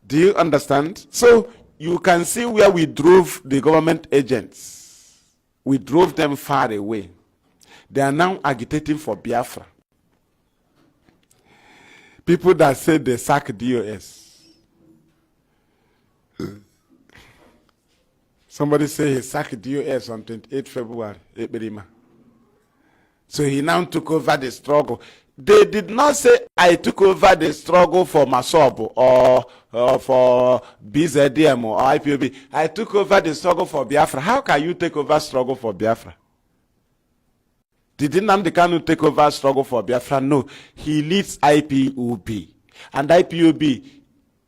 Do you understand? So you can see where we drove the government agents. We drove them far away. They are now agitating for Biafra. People that say they sack DOS. Somebody say he sacked DOS on 28 February. So he now took over the struggle. They did not say, I took over the struggle for Masob or for BZDM or IPOB. I took over the struggle for Biafra. How can you take over struggle for Biafra? Did Nnamdi Kanu take over struggle for Biafra? No. He leads IPOB. And IPOB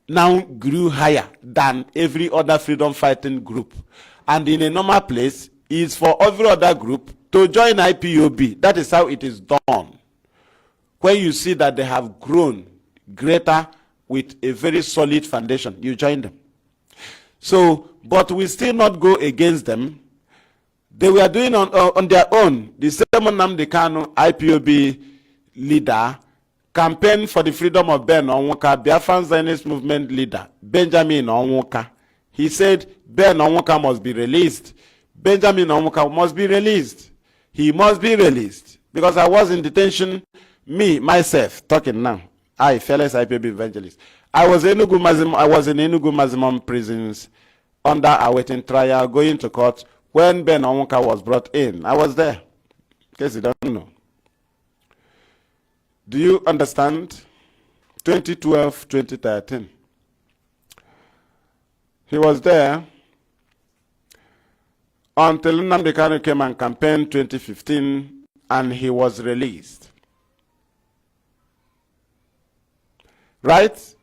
now grew higher than every other freedom fighting group. And in a normal place, is for every other group to join IPOB. That is how it is done. When you see that they have grown greater with a very solid foundation, you join them. So, but we still not go against them. They were doing on their own. The same Nnamdi Kanu, IPOB leader, campaign for the freedom of Ben Onwuka, Biafran Zionist movement leader, Benjamin Onwuka. He said Ben Onwuka must be released. Benjamin Onwuka must be released. He must be released. Because I was in detention, myself, talking now. I, fellas IPOB evangelist. I was in Enugu maximum prisons under awaiting trial, going to court when Ben Onwuka was brought in. I was there. In case you don't know. Do you understand? 2012, 2013. He was there until Nnamdi Kanu came and campaigned 2015 and he was released. Right?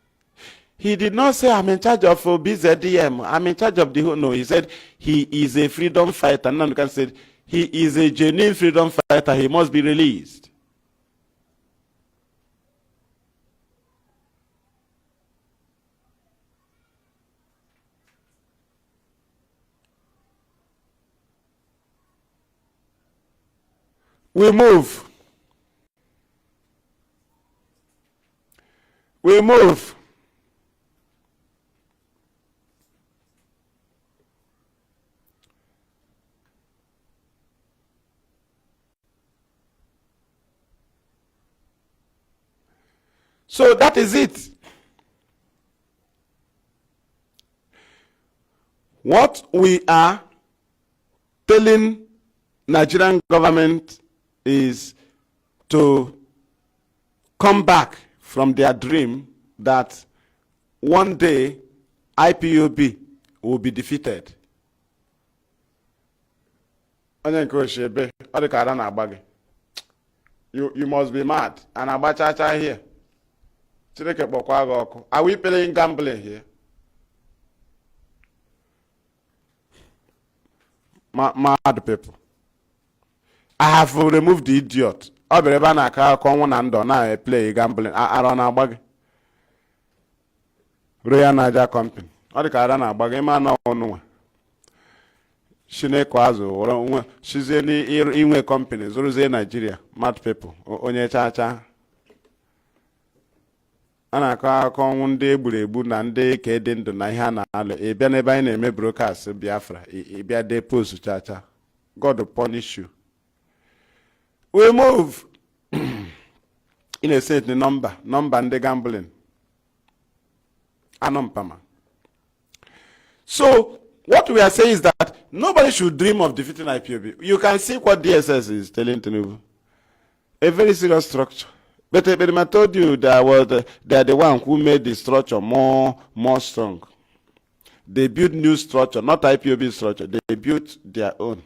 He did not say, I'm in charge of BZDM. I'm in charge of the whole. No, he said he is a freedom fighter. Nnamdi Kanu said he is a genuine freedom fighter. He must be released. We move. We move. So that is it. What we are telling Nigerian government is to come back from their dream that one day IPOB will be defeated. You must be mad. And Abachacha here. Are we playing gambling here? Mad people. I have removed the idiot. I play gambling. I run a bug. Royal Niger Company. I run a bug. No. She's any company. Zoroze Nigeria. Mad people. Onye cha. Ana akọ ndị egburegbu na ndị ka dị ndụ na ihe a na-alụ ịbịa n'ebe anyị na-eme broadcast Biafra ịbịa dey post chacha. God will punish you. We move. In a sense, the number and the gambling. Anompama. So, what we are saying is that nobody should dream of defeating IPOB. You can see what DSS is telling Tinubu. A very serious structure. But I told you that they are the one who made the structure more strong. They built new structure, not IPOB structure. They built their own.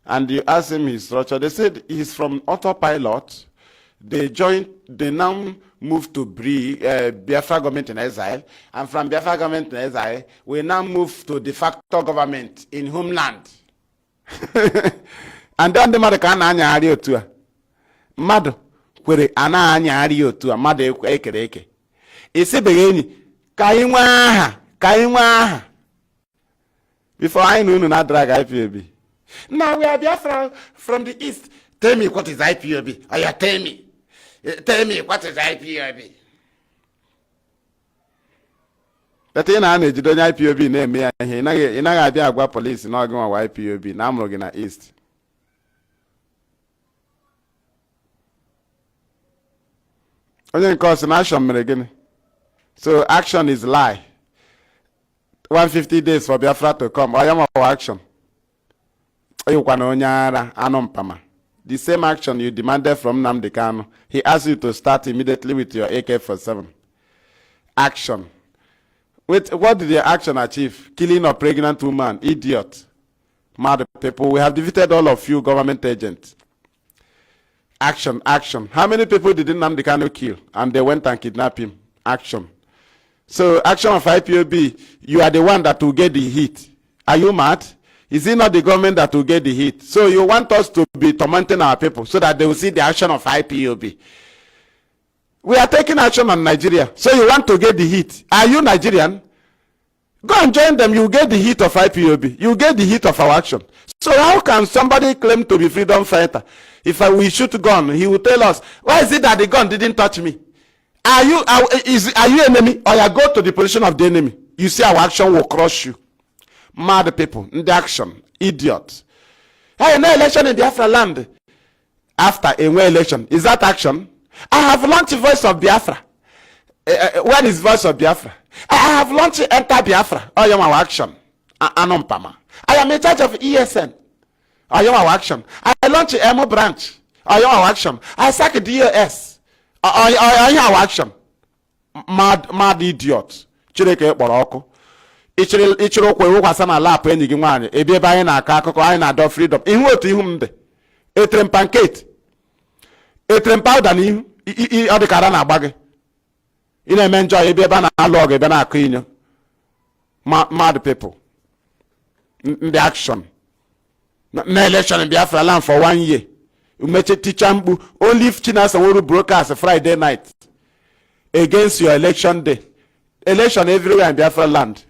And you ask him his structure. They said he's from autopilot. They now moved to Biafra government in exile. And from Biafra government in exile, we now move to de facto government in homeland. And then the mother can anya too. Mado, where ana anya too, a mother eke. It's a beginning. Kaiwa. Before I knew not drag IPOB. Now we are Biafra from the east. Tell me what is IPOB. Oh, yeah, tell me. Tell me what is IPOB. But in an age, don't IPOB name me. In a idea, police not going to IPOB. Now I'm looking at east. Only cause an action again. So action is lie. 150 days for Biafra to come. I am our action. The same action you demanded from Nnamdi Kanu, he asked you to start immediately with your AK-47. Action. What did the action achieve? Killing a pregnant woman, idiot. Mad people. We have defeated all of you government agents. Action, action. How many people did Nnamdi Kanu kill? And they went and kidnapped him. Action. So action of IPOB, you are the one that will get the heat. Are you mad? Is it not the government that will get the heat? So you want us to be tormenting our people so that they will see the action of IPOB. We are taking action on Nigeria. So you want to get the heat. Are you Nigerian? Go and join them. You get the heat of IPOB. You get the heat of our action. So how can somebody claim to be freedom fighter? If we shoot a gun, he will tell us, why is it that the gun didn't touch me? Are you enemy? Or you go to the position of the enemy? You see our action will crush you. Mad people, in the action, idiots. Hey, no election in Biafra land. After a election, is that action? I have launched Voice of Biafra. When is Voice of Biafra? I have launched Enter Biafra. I am our action. Anompama. I am in charge of ESN. I am our action. I launched Emo branch. I am our action. I sack DOS. I am our action. Mad idiot. Chireke Boroko. Ichiro okwe wokwasa na lap enyi gị nwaanyị ebe anyị na-akọ akụkọ anyị na-adọ freedom ihu otu ihu m dị etrem pancake etrem powder n'ihu ọ dị ka ara na-agba gị ị na-eme njọ ebe a na-alụ ọgụ ebe na-akụ inyo mad people ndị action na election in Biafra land for 1 year umeche teacher mkpu only if Chinasa Nworu broadcast Friday night against your election day election everywhere in Biafra land.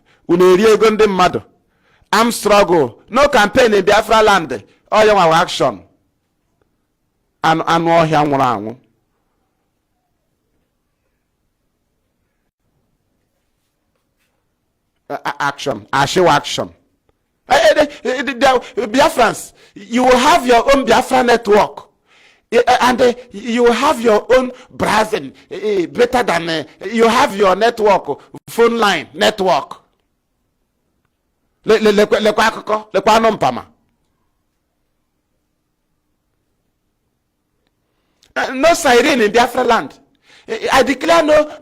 I'm struggle. No campaign in Biafra land. All your action. And all here action. I show action. Biafrans, you will have your own Biafra network. And you have your own browsing better than you have your network phone line network. No siren in Biafra land. I declare no.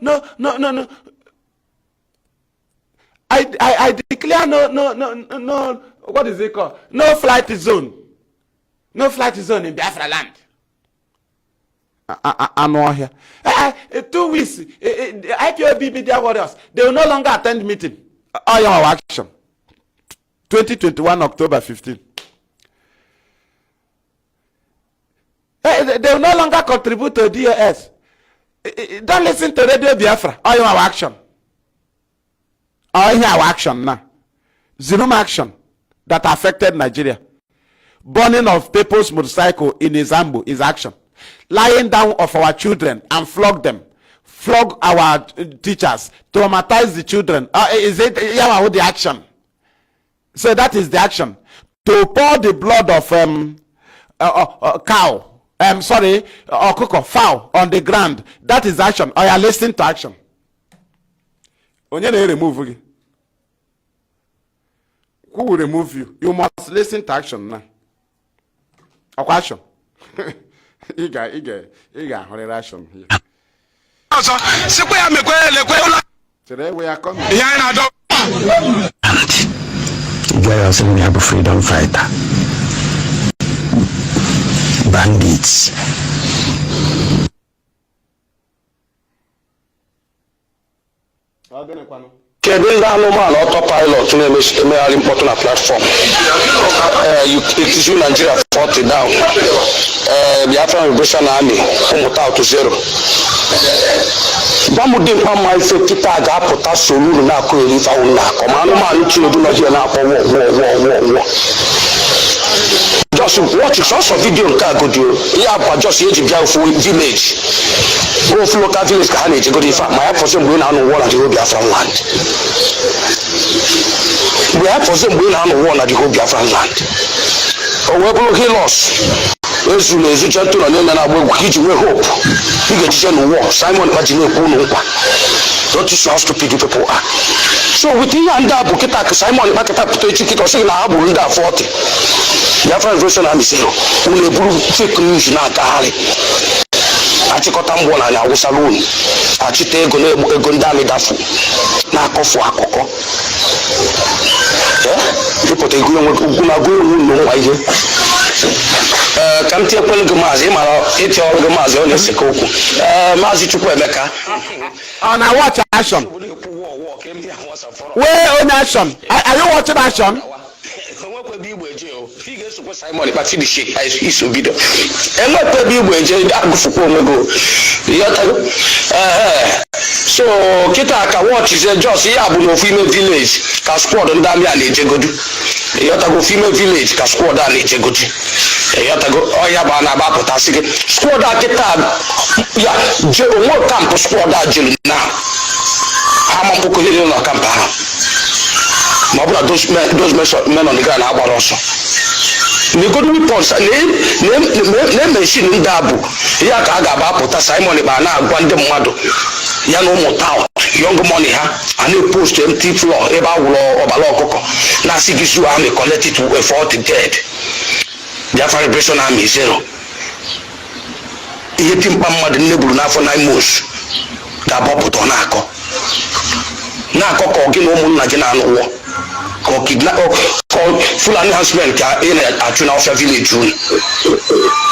I declare no. What is it called? No flight zone. No flight zone in Biafra land. I know here. 2 weeks. IPOB media warriors. They will no longer attend meeting. All your action. 2021 October 15. They will no longer contribute to DOS. Don't listen to Radio Biafra. All your action. All your action now. Zero action that affected Nigeria. Burning of people's motorcycle in Izambu is action. Lying down of our children and flog them. Flog our teachers. Traumatize the children. Is it the action? So that is the action. To pour the blood of cow. Fowl on the ground. That is action. Or you are listening to action. When you remove you, who will remove you? You must listen to action now. Action. You got action here. Today we are coming. You guys are a freedom fighter. Bandits. Kedu ndị anụmanụ autopilot na-emegharị mkpọtụ na platform itizu Nigeria 40 down Biafra Liberation Army ụmụta otu zero gbamụdị mkpa mma ife kịta ga-apụta soluru na-akụ eri ife ahụ na-akọ ma anụmanụ Chinedu nọjie na-akpọ wọ just watch it also video nke agodio ya kwa just eji bịa ofu village ofu local village ka ha na-eji godi ife ma ya fọsọ mgbe na-anụ wọ na the Biafra land mgbe ya fọsọ mgbe na-anụ wọ na the Biafra land o wee bụrụ hilos ezulu ezucha ntụrụ na-eme na-agba egwu ka iji nwee hope ị ga-ejiche n'ụwa Simon Kpaji na-ekwu ụlọ nkwa Don't you see how stupid you people are? So with the hand up, kita Simon Maketa put a ticket or saying I have 40. Biafran version and say, we will fake news na kahari. Achịkọta mgbọ na ya awụsa loan achịta ego ndị amị dafu na-akọfu akụkọ ịpụta ego ugwu na agụ ewu nwa ihe ka m tiekwelu gị maazị ịmara ịtị ọrụ gị maazị ọ na-eseka okwu maazị Chukwuemeka ọ na watch action wee onye action are you watching action? Simon Pati the shake is video. And what baby will so Kita watch is just Yabu female village, Casquad and Damia Lejegodu. Yotago female village, Casquad and Lejegodu. Yotago Oyabana Bapotasi. Squad Kita, yeah, Joe, what camp squad Jill now? Hamapuko Campa. Mabula those men on the ground are also. They go to reports name machine in Dabu. Yaka Agaba put a Simon Ibana, Guandem Mado, Yano Motao, young money, and you post empty floor, Eba Law or Baloko. Nasi Gisu Army collected to a 40 dead. Biafra Liberation Army zero. Eating Pamma the Nebula for 9 months. Dabo Putonako. Nako Gino Munagina war. Or kidnap or full enhancement in a tune of a village.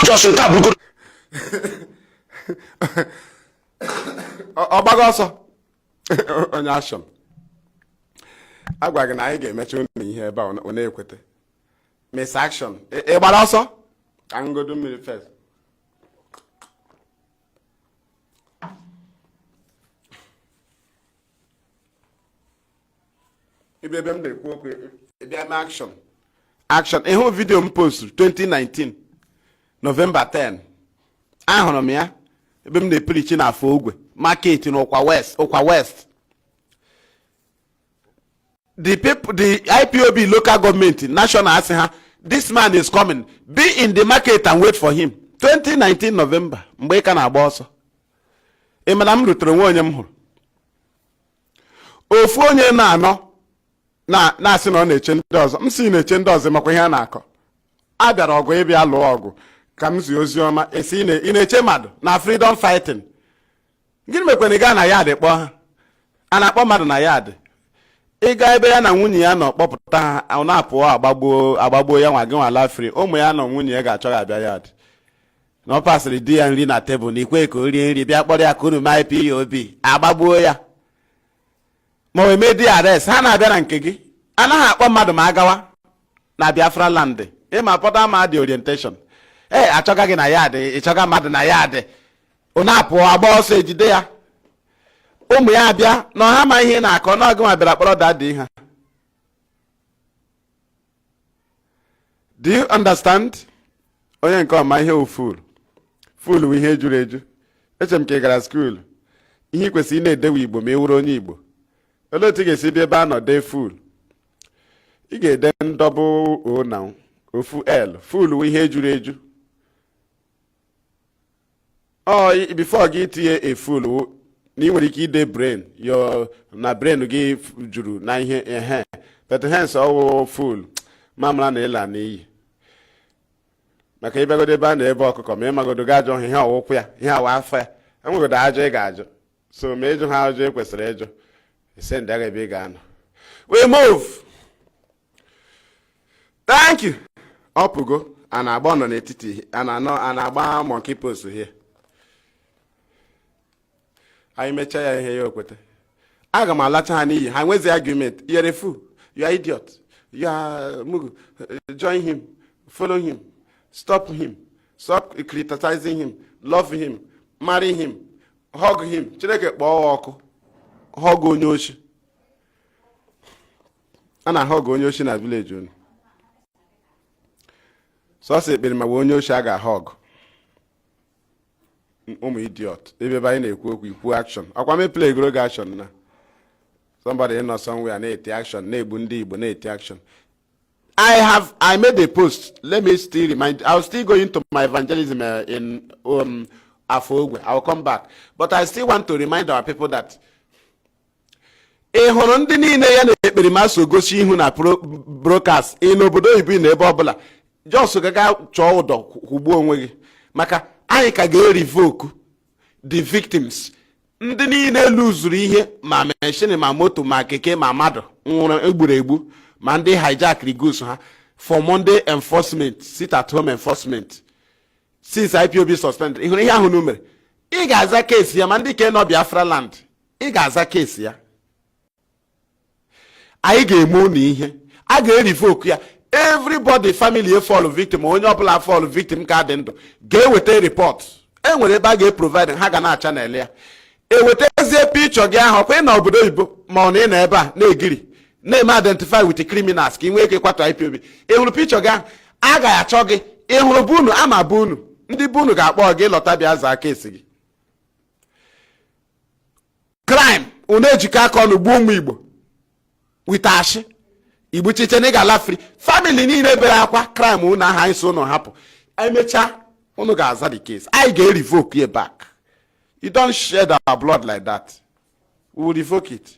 Just in Tabu. Obagoso on action. I'm going to get mentioned here about on equity. Miss action. But also, I'm going to do me first. Action. Action. A whole video post 2019 November 10. Ahụrụ m ya ebe m na-preach na afọ ogwe market in Okwa West. The people, the IPOB local government national asị ha, this man is coming, be in the market and wait for him. 2019 November mgbe ị ka na-agba ọsọ. Ị mana m rutere nwe onye m hụrụ. Ofu onye na-anọ na-asị na ọ na-eche ndị ọzọ. M si na-eche ndị ọzọ makwa ihe a na-akọ. A bịara ọgụ ịbịa lụọ ọgụ ka m zi ozi ọma esi ị na-eche mmadụ na freedom fighting. Gịnị mekwana ị gaa na yard kpọọ ha? A na-akpọ mmadụ na yard. Ị gaa ebe ya na nwunye ya nọ kpọpụta ha, ọ na-apụ agbagbuo ya nwa gị nwa lafri. Ụmụ ya nọ nwunye ya ga-achọ ga abịa yard. Na ọ pasịrị di ya nri na tebụl na ikwe ka o rie nri bịa kpọrọ ya ka unu ma IPOB agbagbuo ya. Ma o eme di arrest ha na-abịa na nke gị. Anaghị akpọ mmadụ ma agawa na Biafra land. Ịma pọta ma dị orientation. Achọga gị na yard, ịchọga mmadụ na yard. Ọ na-apụ agba ọsọ ejide ya. Ụmụ ya abịa na ọha ma ihe na-akọ n'ọgụ ma bịara kpọrọ dadi ha. Do you understand? Onye nke ọma ihe fool. Fool bụ ihe juru eju. Eche m ka ị gara school. Ihe kwesịrị na-edewe Igbo ma ị wụrụ onye Igbo. Olee otu ị ga-esi bịa ebe a nọ dee fool? Ị ga-ede ndọbụ o na ofu L. Fool bụ ihe juru eju. Before gị tinye a fool na ị nwere ike ide brain na brain gị juru na ihe but hence ọwụ fool mamara na ịla n'iyi maka ịbịagodo ebe a na ebe ọkụkọ ma ịmagodo ga ajọ ihe ọwụkwụ ya ihe awa afọ ya enwegodo ajọ ị ga-ajụ so ma ịjụ ha ajọ ekwesịrị ịjụ ise ndị agha ebe ị ga-anọ. We move. Thank you. Ọpụgo a na-agba nọ n'etiti a na-agba monkey post here. I mecha ya ihe ya okwete. Aga m alacha ha n'iyi ha nwezi argument. You are a fool. You are idiot. You are mugu. Join him. Follow him. Stop him. Stop criticizing him. Love him. Marry him. Hug him. Chineke kpọọ ọkụ. Hug onye oshi. A na-hug onye oshi na village unu. Sọsọ ekpere ma onye oshi a ga-hug. Ụmụ idiot. Ebe anyị na-ekwu okwu ikwu action. Akwa me play gro action na. Somebody in somewhere na-eti action na-egbu ndị Igbo na-eti action. I made a post. Let me still remind. I'll still go into my evangelism in Afogwe. I'll come back. But I still want to remind our people that ị hụrụ ndị niile ya na ekperima gosi ihu na broadcast ị n'obodo oyibo na ebe ọbụla jos gaga chọọ ụdọ kwugbuo onwe gị maka anyị ka ga-revoke the victims. Ndị niile luzuru ihe ma machine ma moto ma keke ma mmadụ nwụrụ egburu egbu ma ndị hijack goods ha for Monday enforcement, sit at home enforcement since IPOB suspended. Ihụrụ ihe ahụ numere ị ga-aza kesi ya ma ndị ke nọ Biafra land ị ga-aza kesi ya. Anyị ga-eme unu ihe a ga-revoke ya. Everybody family fall victim onye ọbụla fall victim ka dị ndụ ga-eweta report. Enwere ebe a ga-provide ha ga na channel ya ewetazie picture gị ahụ kwa ị na obodo oyibo ma ọ na ị na ebe a na-egiri na-eme identify with the criminals ka ị nwee ike kwatụ IPOB. Ịhụrụ picture gị ahụ a ga-achọ gị ịhụrụ bunu ama bunu ndị bunu ga-akpọ gị lọta bịa zaa kesi gị. Crime unu ejikọ aka ọnụ gbuo ụmụ Igbo witashi Igbo chiche na ị ga-ala free family niile bere akwa crime unu aha anyị so unu hapụ emechaa unu ga-aza the case. I ga-revoke you back. You don't shed our blood like that. We will revoke it.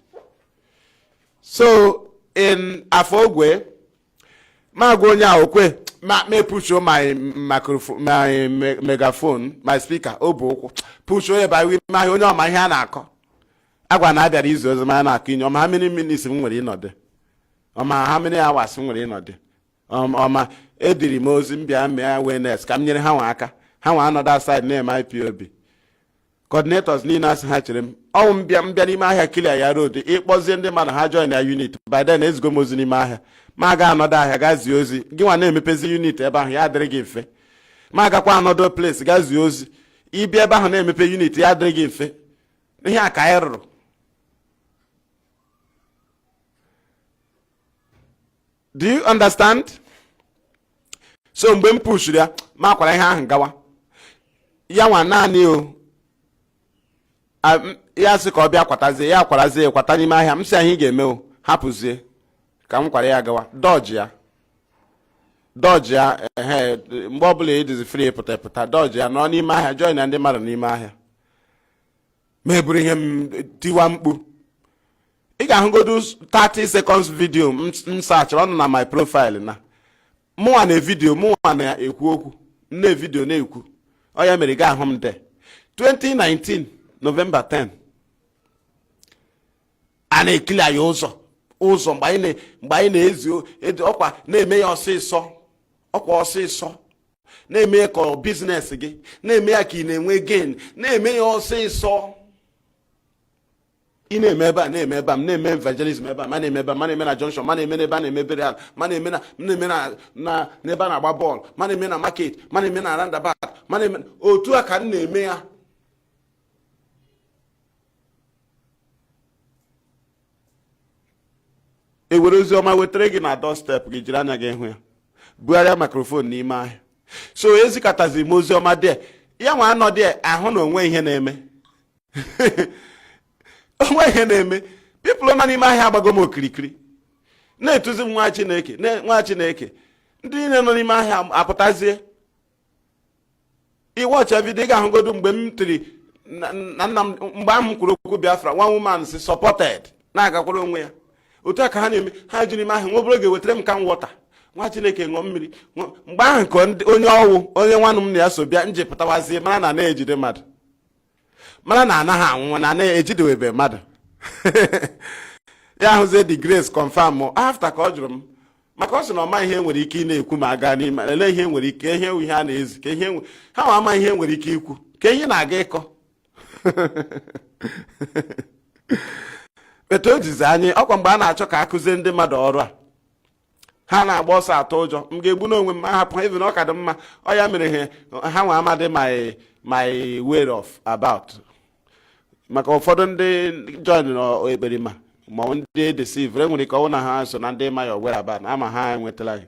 So in Afogwe, ma go nya okwe me push my microphone, my megaphone, my speaker obo push o by we ma onye ma ihe a na-akọ. Agwa na abịara izu ozo ma na-akọ inyo ma how many minutes m nwere ịnọdụ. Ma how many hours m nwere ịnọdụ. Ma ediri m ozi mbịa mee awareness ka m nyere ha nwa aka. Ha nwa another side na IPOB. Coordinators niile asị ha chere m ọnwụ mbịa n'ime ahịa Kilia ya road ịkpọzie ndị mmadụ ha join ya unit by then ezgo m ozi n'ime ahịa ma ga anọdụ ahịa gazie ozi gị nwa na-emepezi unit ebe ahụ ya adịrị gị mfe ma gakwa anọdụ place gazie ozi ịbịa ebe ahụ na-emepe unit ya adịrị gị mfe ihe a ka anyị rụrụ. Do you understand? So mgbe m pushuru ya ma kwara ihe ahụ gawa ya nwa naanị o ya sị ka ọ bịa kwatazie ya kwarazie kwata n'ime ahịa m sị anyị ga-eme o hapụzie ka m kwara ya gawa dodge ya mgbe ọbụla ịdịzi free pụta dodge ya nọ n'ime ahịa join na ndị mmadụ n'ime ahịa ma eburu ihe m tiwa mkpu. Ị ga-ahụgodu 30 seconds video m search ọnụ na my profile na mụnwa na vidio mụnwa na-ekwu okwu nne vidio na-ekwu ọ ya mere ga-ahụ m de 2019 November 10 a na-ekili anyị ụzọ mgbe anyị na-ezi ọkwa na-eme ya ọsịsọ na-eme ya ka biznes gị na-eme ya ka ị na-enwe gain na-eme ya ọsịsọ ị na-eme ebe a na-eme ebe a m na-eme evangelism ebe a ma na-eme ebe a ma na-eme na junction ma na-eme n'ebe a na-eme burial ma na-eme na n'ebe a na-agba bọọlụ ma na-eme na market ma na-eme na roundabout ma na-eme otu a ka m na-eme ya. Ewere ozi ọma wetara gị na doorstep gị jiri anya gị hụ ya bugharịa microphone n'ime ahịa. So ezikatazi m ozi ọma dị ya nwa anọ dị ahụ na onwe ihe na-eme onwe ihe na-eme people nọ n'ime ahịa agbago m okirikiri na-etuzi m nwa Chineke ndị niile nọ n'ime ahịa apụtazie iwọcha vidio ị ga-ahụgodu mgbe m tiri na nna m mgbe ahụ m kwuru okwu Biafra one woman si supported na-agakwara onwe ya otu a ka ha na-eme ha jiri m ahịa nwa obere ga-ewetara m ka m wọta nwa Chineke ṅụọ mmiri mgbe ahụ ka onye nwanụ m na ya so bịa njipụtawazie mara na na-ejide mmadụ mara na anaghị anwụ na na-ejidewebe mmadụ ya ahụzie the grace confirm after ka ọ jụrụ m maka ọ sị na ọma ihe nwere ike ị na-ekwu ma aga n'ime ele ihe nwere ike ihe a na-ezi ka ihe ha nwa ama ihe nwere ike ikwu ka ihe na-aga ịkọ etu o jizi anyị ọkwa mgbe a na-achọ ka akụzie ndị mmadụ ọrụ a ha na-agba ọsọ atọ ụjọ m ga-egbu n'onwe m ahapụ even ọ ka dị mma ọ ya mere ha nwa amadị my way of about maka ụfọdụ ndị join n'ekperima ma ndị deceive enwere ike ọnwụ na ha so na ndị ma ya were about ama ha enwetala ya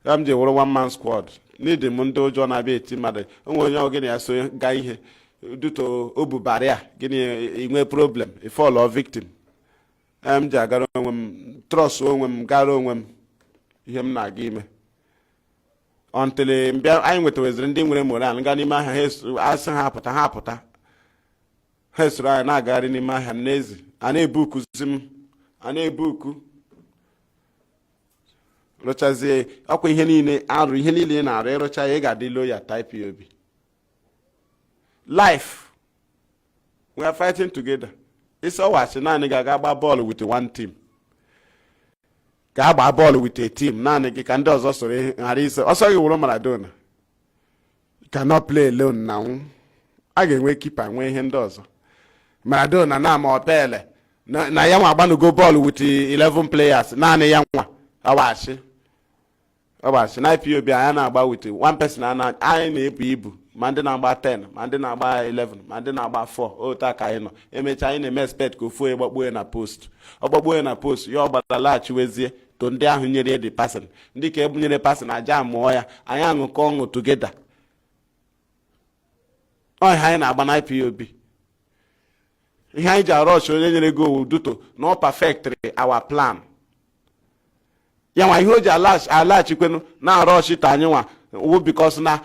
ka m ji wụrụ one man squad n'idi m ndị ụjọ na-abịa eti mmadụ onwe onye ọgịnị ya so gaa ihe duto obubara ya gịnị inwe problem ifọlọ victim m ji agara onwe m trọst onwe m gara onwe m ihe m na-aga ime until mbịa anyị nwetaweziri ndị nwere moral nga n'ime ahịa asị ha apụta ha soro anyị na-agagharị n'ime ahịa n'ezi ana-ebuku zim ana-ebuku rụchazie ọkwa ihe niile arụ ihe niile ị na-arụ ịrụcha ya ị ga-adị loyal type Ipob. Life, we are fighting together. It's always naanị ga-aga gba bọọlụ with one team. Ga-agba bọọlụ with a team. Naanị gị ka ndị ọzọ soro ghara ise. Ọsọ gị wụrụ Maradona. You cannot play alone now. A ga-enwe keeper nwee ihe ndị ọzọ. Maradona na ma Pele na ya nwa agbanugo bọọlụ with 11 players. Naanị ya nwa. Ọwashi na Ipob anyị na-agba with one person anyị na-ebu ibu. Ma ndị na-agba 10, ma ndị na-agba 11, ma ndị na-agba 4, otu aka anyị nọ. Emechaa anyị na-eme expect ka ofu onye gbagbuo na post. Ọ gbagbuo na post, ya ọ gbara laghachiwezie to ndị ahụ nyere the person. Ndị ka ebunyere person aja mụọ ya, anyị aṅụkọ ọṅụ together. Ọ ihe anyị na-agba na Ipob. Ihe anyị ji arush onye nyere go duto no perfectly our plan. Ya nwa ihe o ji alaghachikwenu na arush ta anyị nwa wo because na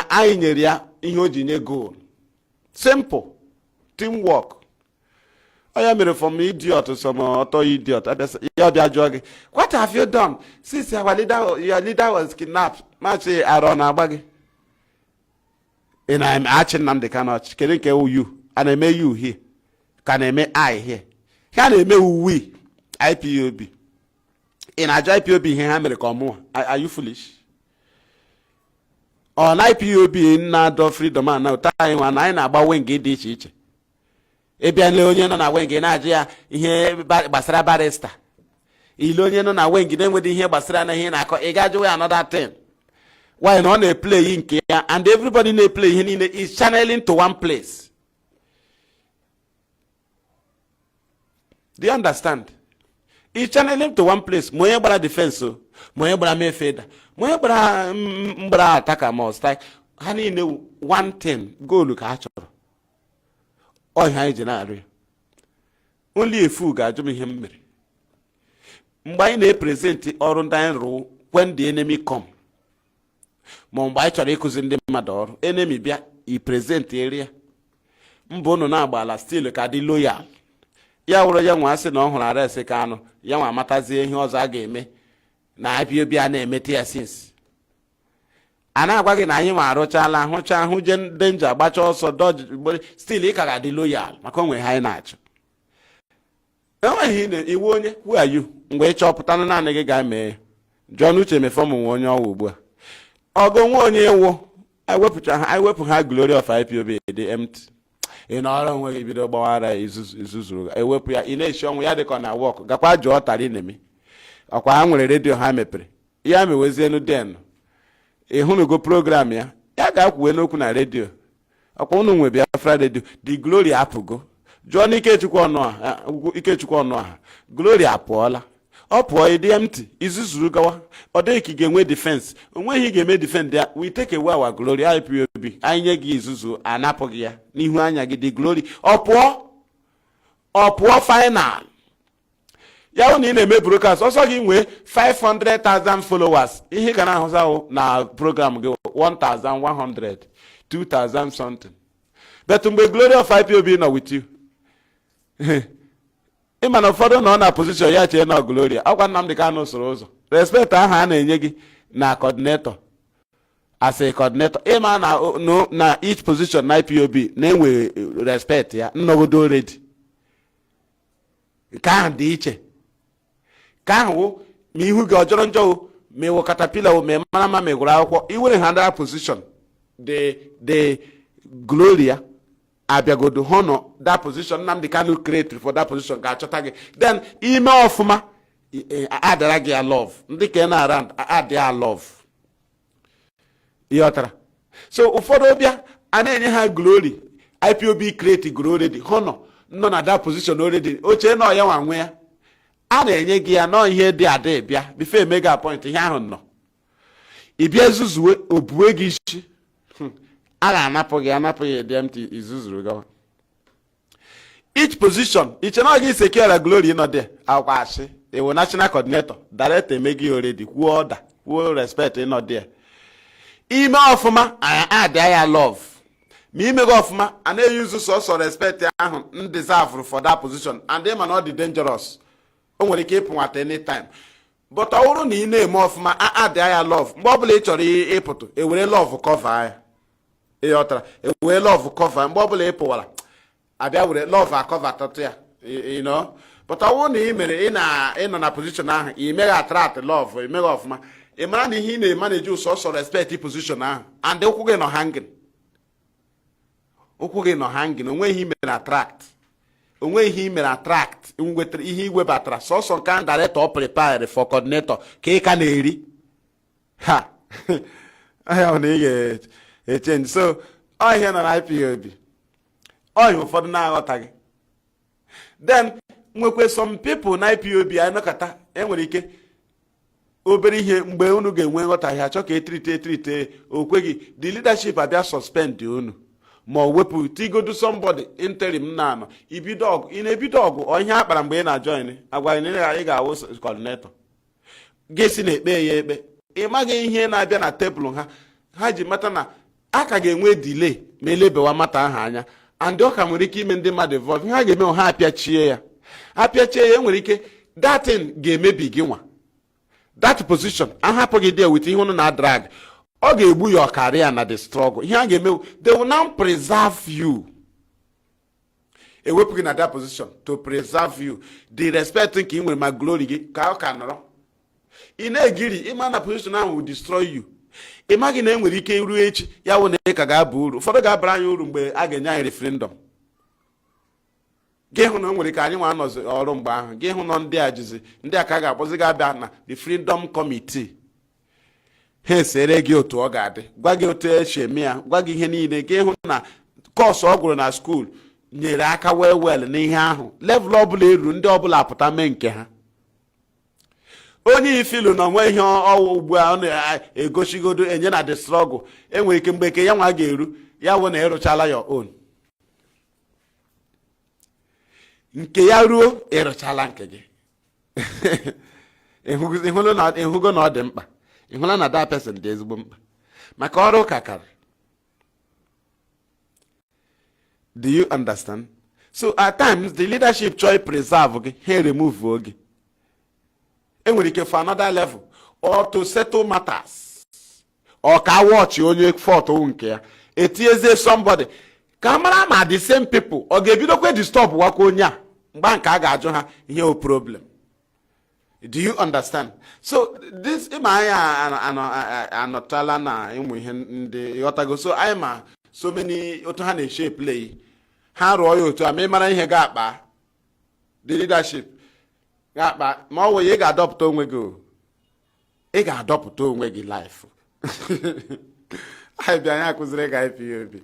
anyị nyere ya ihe o ji nye goal. Simple teamwork. Oya mere from idiot some auto idiot. Ya bịa jụọ gị, what have you done since your leader was kidnapped? Ma say Aaron agba gị. And I'm aching Nnamdi Kanu. Kedu nke you? And I may you here. Can I may I here? Can I may we Ipob? In a Ipob here ha mere ka ọmụ. Are you foolish? On Ipob na-adọ freedom na ụta anyị nwa na anyị na-agba wenge dị iche iche. Ịbịa nle onye nọ na wenge na-ajụ ya ihe gbasara barista. Ile onye nọ na wenge na-enwede ihe gbasara na ihe na-akọ ị ga-ajụ ya another thing. Why na ọ na-eplay nke ya and everybody na-eplay ihe niile is channeling to one place. Do you understand? Is channeling to one place. Ma onye gbara defense o, ma onye gbara midfielder, ma onye gbara attacker ma strike. Ha niile one thing goal ka ha chọrọ. Ọ ihe anyị ji na-arịọ. Only a fool ga-ajụ m ihe m mere. Mgbe anyị na-epresent ọrụ ndị anyị rụrụ when the enemy come. Ma mgbe anyị chọrọ ịkụzi ndị mmadụ ọrụ, enemy bịa i present area. Mbụ unu na-agbala still ka dị loyal. Ya wụrụ ya nwa sị na ọ hụrụ arịsị Kanu, ya nwa amatazie ihe ọzọ a ga-eme na Ipob a na-emete ya since. A na-agwa gị na anyị nwa arụchala hụcha ahụ je danger gbacha ọsọ dodge still ị ka ga-adị loyal maka onwe ha anyị na-achọ. Enweghị iwu onye who are you mgbe ị chọpụtana naanị gị ga-eme John Uche mefọm nwe onye ọwụ ugbu a. Ọgụ nwe onye ewu ewepụ ha glory of Ipob dị empty. Ị nọrọ onwe gị bido gbawara izuzuru ewepụ ya ị na-echi ọnwụ ya dịka ọ na wọk gakwa jụọ tara na-eme ọkwa ha nwere redio ha mepere ya mewezienu den ịhụnugo program ya ga-akwuwe n'okwu na redio ọkwa unu nwe Biafra redio the glory apụgo jụọ na Ikechukwu ọnụ aha glory apụọla ọ pụọ ịdị empty izuzuru gawa ọ dịghị ka ị ga-enwe defense onweghị ị ga-eme defend ya we take away our glory Ipob anyị nye gị izuzu anapụghị ya n'ihu anya gị dị glory ọ pụọ final ya hụ na ị na-eme broadcast ọsọ gị nwee 500,000 followers ihe ga na-ahụza na program gị 1,100 2,000 something but mgbe glory of Ipob nọ with you ịma na ụfọdụ nọ na position ya chee na gloria ọkwa Nnamdi Kanu soro ụzọ respect aha a na-enye gị na coordinator as a coordinator ịma na each position na Ipob na-enwe respect ya nnọgodo ready ka ahụ dị iche ka ahụ ma ihu gị ọjọrọ njọ ma iwu katapila ma mara ma megwuru akwụkwọ iwere ha ndara position the gloria abịagodo honor that position Nnamdi Kanu create for that position ga-achọta gị then ime ọfụma adara gị ya love ndị ka na around adị ya love ịghọtara so ụfọdụ ọbịa a na-enye ha glory Ipob create glory honor nọ na that position already oche na ọya nwa nwe ya a na-enye gị ya nọ ihe dị adị bịa before mega point ihe ahụ nọ ịbịa zuzuwe obuwe gị isi a ga-anapụ gị dị empty izuzuru gawa each position iche na ọ gị secure glory nọ there akwa asị ewu national coordinator direct eme gị already kwuo order kwuo respect nọ there ime ọfụma adị ya love Me me go ma and they use so respect undeserved for that position and they are not the dangerous. Only keep at any time. But I wouldn't name of my I love. Mobile actually able to a way love cover. A way love cover and mobile apple. I there would love a cover you know. But I won't in a position now. He may attract love, he may of my a man he may manage also respect the position now. And they could get no hanging. Okwuge no hanging, onwe he may attract. Onwe he may attract. He web attract. So can director prepare for coordinator. Ke can eri. Ha. I have a change. So I hear an IPOB. Oh, you for the now tag. Then some people na IPOB I know kata enwere ike obere ihe mgbe unu ga-enwe nghọta ihe achọ ka etrite okwegi the leadership abịa suspend unu. Ma wepụ tigodu somebody interim na ibido ọgụ ị na-ebido ọgụ onye akpara mgbe ị na-join agwa ị ga-awụ coordinator gị si na-ekpe ya ekpe ị maghị ihe na-abịa na tebụl ha ji mata na a ka ga-enwe delay ma elebewa mata aha anya and ọ ka nwere ike ime ndị mmadụ involve ha ga-eme ha apịachie ya enwere ike datin ga-emebi gị nwa that position ahapụghị there with ihe unu na drag. Ọ ga-egbu your career na the struggle. Ihe a ga-eme, they will now preserve you. Ewepụghị na that position to preserve you. The respect nke ị nwere ma glory gị ka ọ ka nọrọ. Ị na-egiri ịma na position ahụ will destroy you. Ị maghị na enwere ike iru echi ya wụ na ka ga-aba uru. Ụfọdụ ga-abara anyị uru mgbe a ga-enye anyị referendum. Gị hụ na nwere ka anyị nwa anọzi ọrụ mgbe ahụ. Gị hụ na ndị ajizi ndị a ka ga-akpọzi ga-abịa na the freedom committee. Ha sere gị otu ọ ga-adị gwa gị otu esi eme ya gwa gị ihe niile gị hụ na kọọsụ ọ gụrụ na skuul nyere aka well n'ihe ahụ level ọbụla eru ndị ọbụla apụta mee nke ha onye ifilu na onwe ihe ọwụ ugbu a ọ na-egosigodo enye na the struggle enwere ike mgbe ke ya nwa ga-eru ya wụ na ịrụchala your own nke ya ruo ịrụchala nke gị ịhụgo na ọ dị mkpa ịhụla na that person dị ezigbo mkpa maka ọrụ kakara. Do you understand? So at times the leadership choice preserve gị ha remove oge enwere ike for another level or to settle matters or ka watch onye fault nke ya etiezie somebody ka mara ma the same people ọ ga-ebidokwe disturb wakwa onye a mgba nke a ga-ajụ ha ihe o problem. Do you understand? So this anotala na ịmụ ihe ndị yotago so I ma so many otu ha na-eshe play ha rụọ ya otu a ma ịmara ihe ga-akpa the leadership ga-akpa ma ọ wụ ị ga-adọpụta onwe gị ị ga-adọpụta onwe gị life anyị bịa anyị akụziri gị IPOB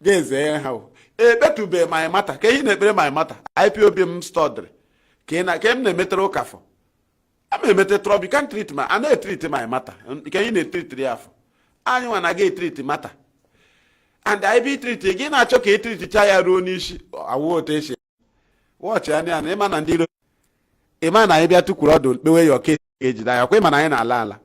ga-eze ha ekpetube my mata ka ihe na-ekpere my mata IPOB m stọdịrị ka m na-emetere ụkafọ I'm a mete trouble. You can't treat my. I know treat my matter. Can you treat the after? I want to get treat matter. And I be treat again. I choke treat the chaya ronish. I won't say. Watch any and Eman and Dilo. Eman, I be to Kurado. The way your cage die. I na I lala.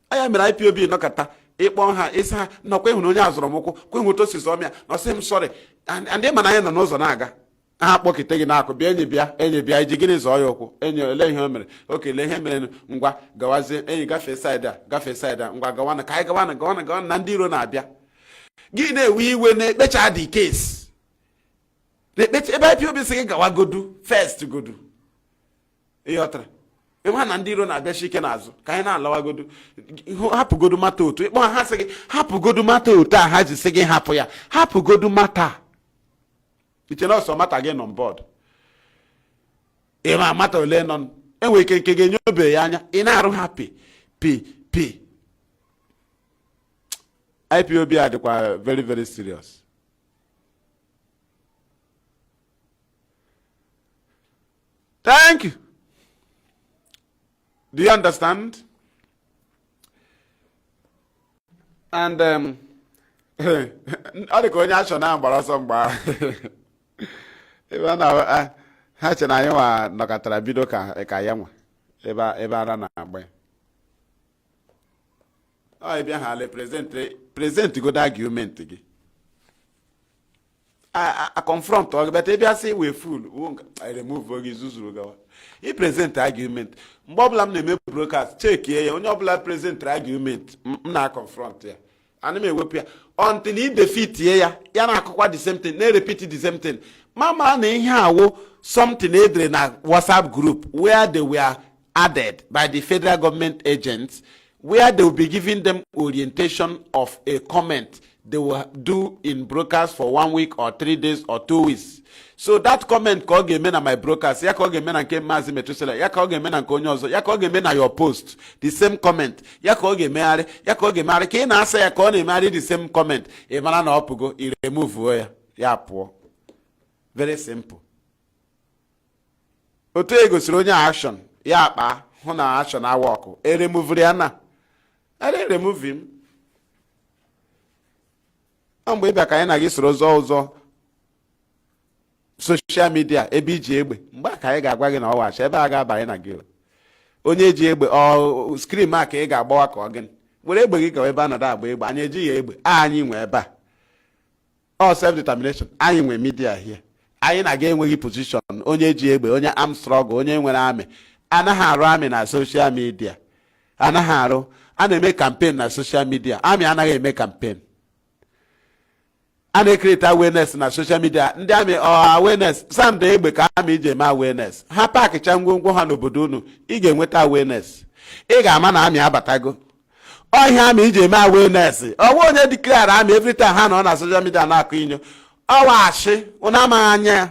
I am an IPOB no kata. Epon her is her no queen no yazromoko. Queen who tosses on me. No same sorry. And then I am no zonaga. Ha kpọkite na akụ bịa enyi bịa iji gịnị zọọ ya ụkwụ enyi ele ihe o mere oke le ihe mere ngwa gawazie enyi gafee side a ngwa gawana ka anyị gawana na ndị iro na-abịa gị na-ewe iwe na-ekpecha dị case na-ekpecha ebe IPOB sị gị gawa godu first godu ihe ọtara ịma na ndị iro na-abịa shike n'azụ ka anyị na-alawa godu hapụ godu mata otu ịkpọ ha sị gị hapụ godu mata otu a ha ji sị gị hapụ ya hapụ godu mata iche na ọsọ mata gị nọ board ịma mata ole nọ enwe ike nke ga-enye obe ya anya ị na-arụ ha p IPOB adịkwa very very serious. Thank you. Do you understand? And ọ dị ka onye achọ na gbara ọsọ mgba ebe na ha che na anyị nwa nọkọtara bido ka ya nwa ebe ara na-agba ya I be hale present good argument again. I confront but if I say we fool, I remove Zuzu. He present argument. Mbobla me broadcast check here. Only obla present argument. Na confront here. And me we until he defeat here. Ya na akwa the same thing. They repeat the same thing. Mama na ihe awo something edre na WhatsApp group where they were added by the federal government agents, where they will be giving them orientation of a comment they will do in broadcast for 1 week or 3 days or 2 weeks. So that comment ko ge me na my broadcast, ya ko ge me na nke Mazi Metusela, ya ko ge me na nke onye ozo, ya ko ge me na your post, the same comment, ya ko ge me are, ya ko ge me are, ke na asa ya ko na me the same comment, e mara na opugo, I remove ya puo. Very simple. Otu ego siri onye action, ya akpa, hụ na action awọkụ, remove ya na. Remove him. Mgbe ịbịa ka anyị na gị soro ụzọ social media ebe iji egbe mgbe ka anyị ga-agwa gị na ọ wachi ebe a ga-abanye na gị onye ji egbe ọ skrin a ka ị ga-agbawa ka ọ gịnị were egbe gị ka ebe a nọdụ agba egbe anyị ejighị egbe anyị nwe ebe a ọ self determination anyị nwe media here anyị na-aga enweghị position onye ji egbe onye arm struggle onye nwere amị anaghị arụ amị na social media anaghị arụ a na-eme campaign na social media amị anaghị eme campaign a na-create awareness na social media ndị amị awareness sanda egbe ka amị iji eme awareness ha pakicha ngwongwo ha n'obodo unu ị ga-enweta awareness ị ga-ama na amị abatago ọhịa amị iji eme awareness ọwa onye declare amị every time ha nọ na social media na-akụ inyo ọwa ashị ụna amaghị anya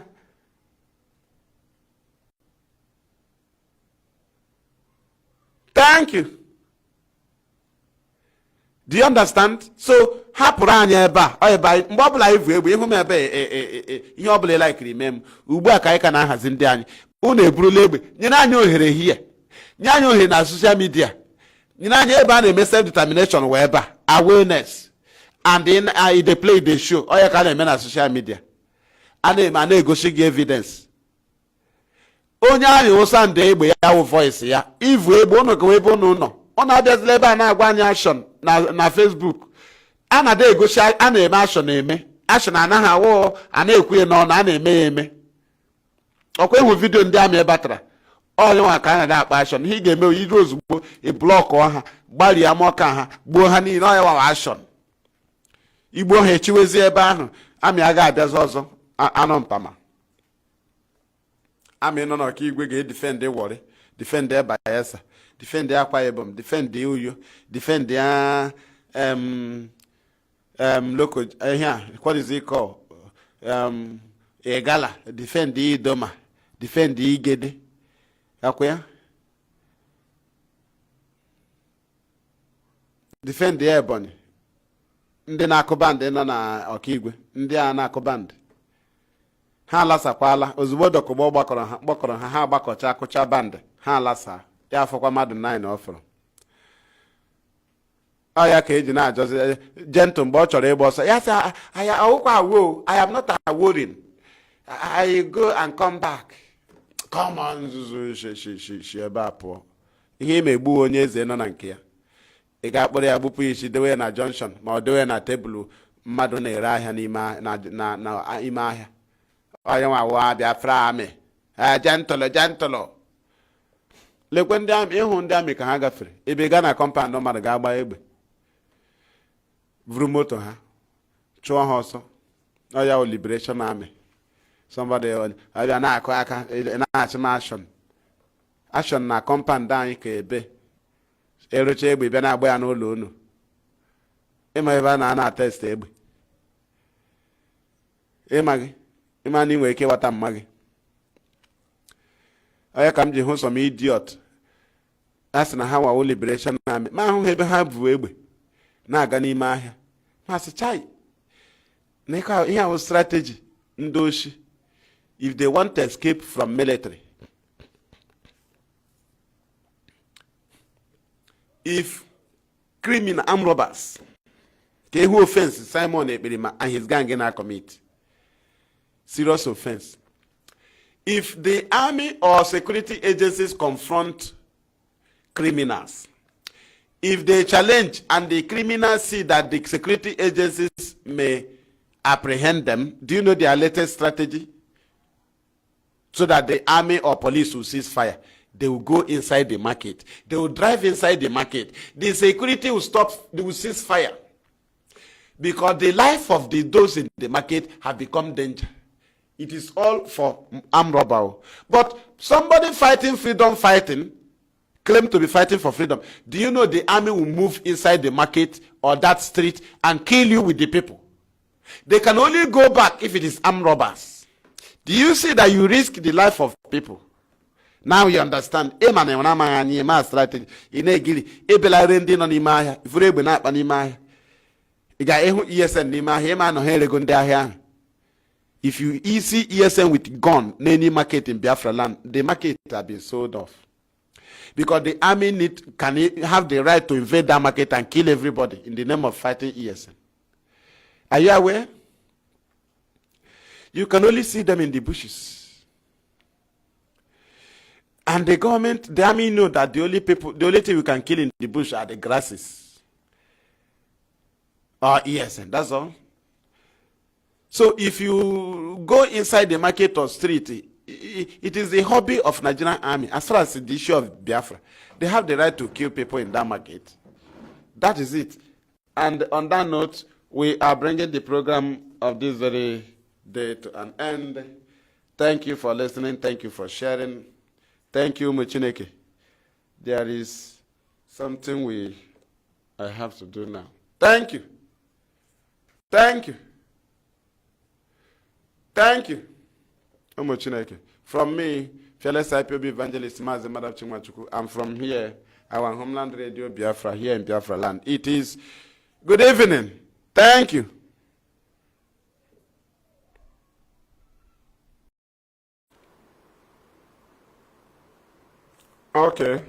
thank you. Do you understand? So hapụrụ anyị ebe a mgbe ọbụla ivu egbe ịhụ m ebe ihe ọbụla laikiri ime m ugbu a ka anyị ka na-ahazi ndị anyị unu eburula egbe nyere anyị ohere hie nye anyị ohere na social media nyere anyị ebe a na-eme self determination wee ebe a awareness and in the play the show onye ka a na-eme na social media a na-egosi gị evidence onye anyị ụsa ndị egbe ya wụ voice ya ivu egbe ụnụ ka ebe ụnụ nọ ọ na-abịazila ebe a na-agwa anyị action na Facebook a na-ada egosi a na-eme action eme action anaghị awụ a na-ekwu ya n'ọnụ a na-eme ya eme ọkwa ịhụ vidio ndị amị batara onye nwa ka a na-ada akpa action ihe ị ga-eme iri ozugbo blọkụ ha gbarie amọka ha gbuo ha niile onye nwa action igbo ha echiwezi ebe ahụ amị agaghị abịazi ọzọ anụ mpama amị nọ n'ọka igwe ga-edefend Warri defend Bayelsa defend Akwa Ibom defend Uyo defend local here what is it called Egala defend Idoma defend Igede akwa defend Ebonyi ndị na-akụ bandị nọ na Ọkigwe ndị a na-akụ bandị ha alasakwala ozugbo dọkụgbọ gbakọrọ ha agbakọcha akụcha bandị ha alasa ya afọkwa mmadụ 9 ọfụrụ ọ ya ka eji na-ajọzi gentle mgbe ọ chọrọ ịgba ọsọ ya sị ọwụkwa awo I am not worrying I go and come back come on nzuzu shi ebe a pụọ ihe imegbu onye eze nọ na nke ya ị ga-akpọrọ ya gbupụ isi dewe na junction ma ọ dewe na tebụl mmadụ na-ere ahịa n'ime ahịa onye nwa wa Biafra amị jentụlụ lekwe ndị amị ịhụ ndị amị ka ha gafere ebe gaa na kọmpandụ mmadụ ga-agba egbe vuru moto ha chụọ ha ọsọ ọya liberation army somebody abịa na-akụ aka na-achị m ashọn na kọmpandụ anyị ka ebe erocha egbe bịa na-agba ya n'ụlọ unu ịma ebe a na atest egbe ịma na ị nwere ike ịghọta mma gị onye ka m ji hụ some idiot a sị na ha wawo liberation army ma ahụ ebe ha bụ egbe na-aga n'ime ahịa ma sị chai na ihe ahụ strategy ndị oshi if they want to escape from military, if criminal armed robbers who offense Simon Ekperima and his gang na commit serious offense, if the army or security agencies confront criminals, If they challenge and the criminals see that the security agencies may apprehend them, do you know their latest strategy? So that the army or police will cease fire. They will go inside the market. They will drive inside the market. The security will stop, they will cease fire. Because the life of those in the market have become danger. It is all for armed robbery. But somebody fighting freedom fighting, claim to be fighting for freedom. Do you know the army will move inside the market or that street and kill you with the people? They can only go back if it is armed robbers. Do you see that you risk the life of people? Now you understand. Strategy. If you see ESN with gun in any market in Biafra land, the market have been sold off. Because the army can have the right to invade that market and kill everybody in the name of fighting ESN. Are you aware? You can only see them in the bushes. And the government, the army know that the only thing we can kill in the bush are the grasses. Or ESN, that's all. So if you go inside the market or street, it is the hobby of Nigerian army. As far as the issue of Biafra, they have the right to kill people in that market. That is it. And on that note, we are bringing the program of this very day to an end. Thank you for listening. Thank you for sharing. Thank you, Muchineke. There is something I have to do now. Thank you. Thank you. Thank you. Muchineke. From me, fearless Ipob evangelist Mazi Madam Chimachuku. I'm from here, our homeland radio Biafra, here in Biafra land. It is good evening. Thank you. Okay.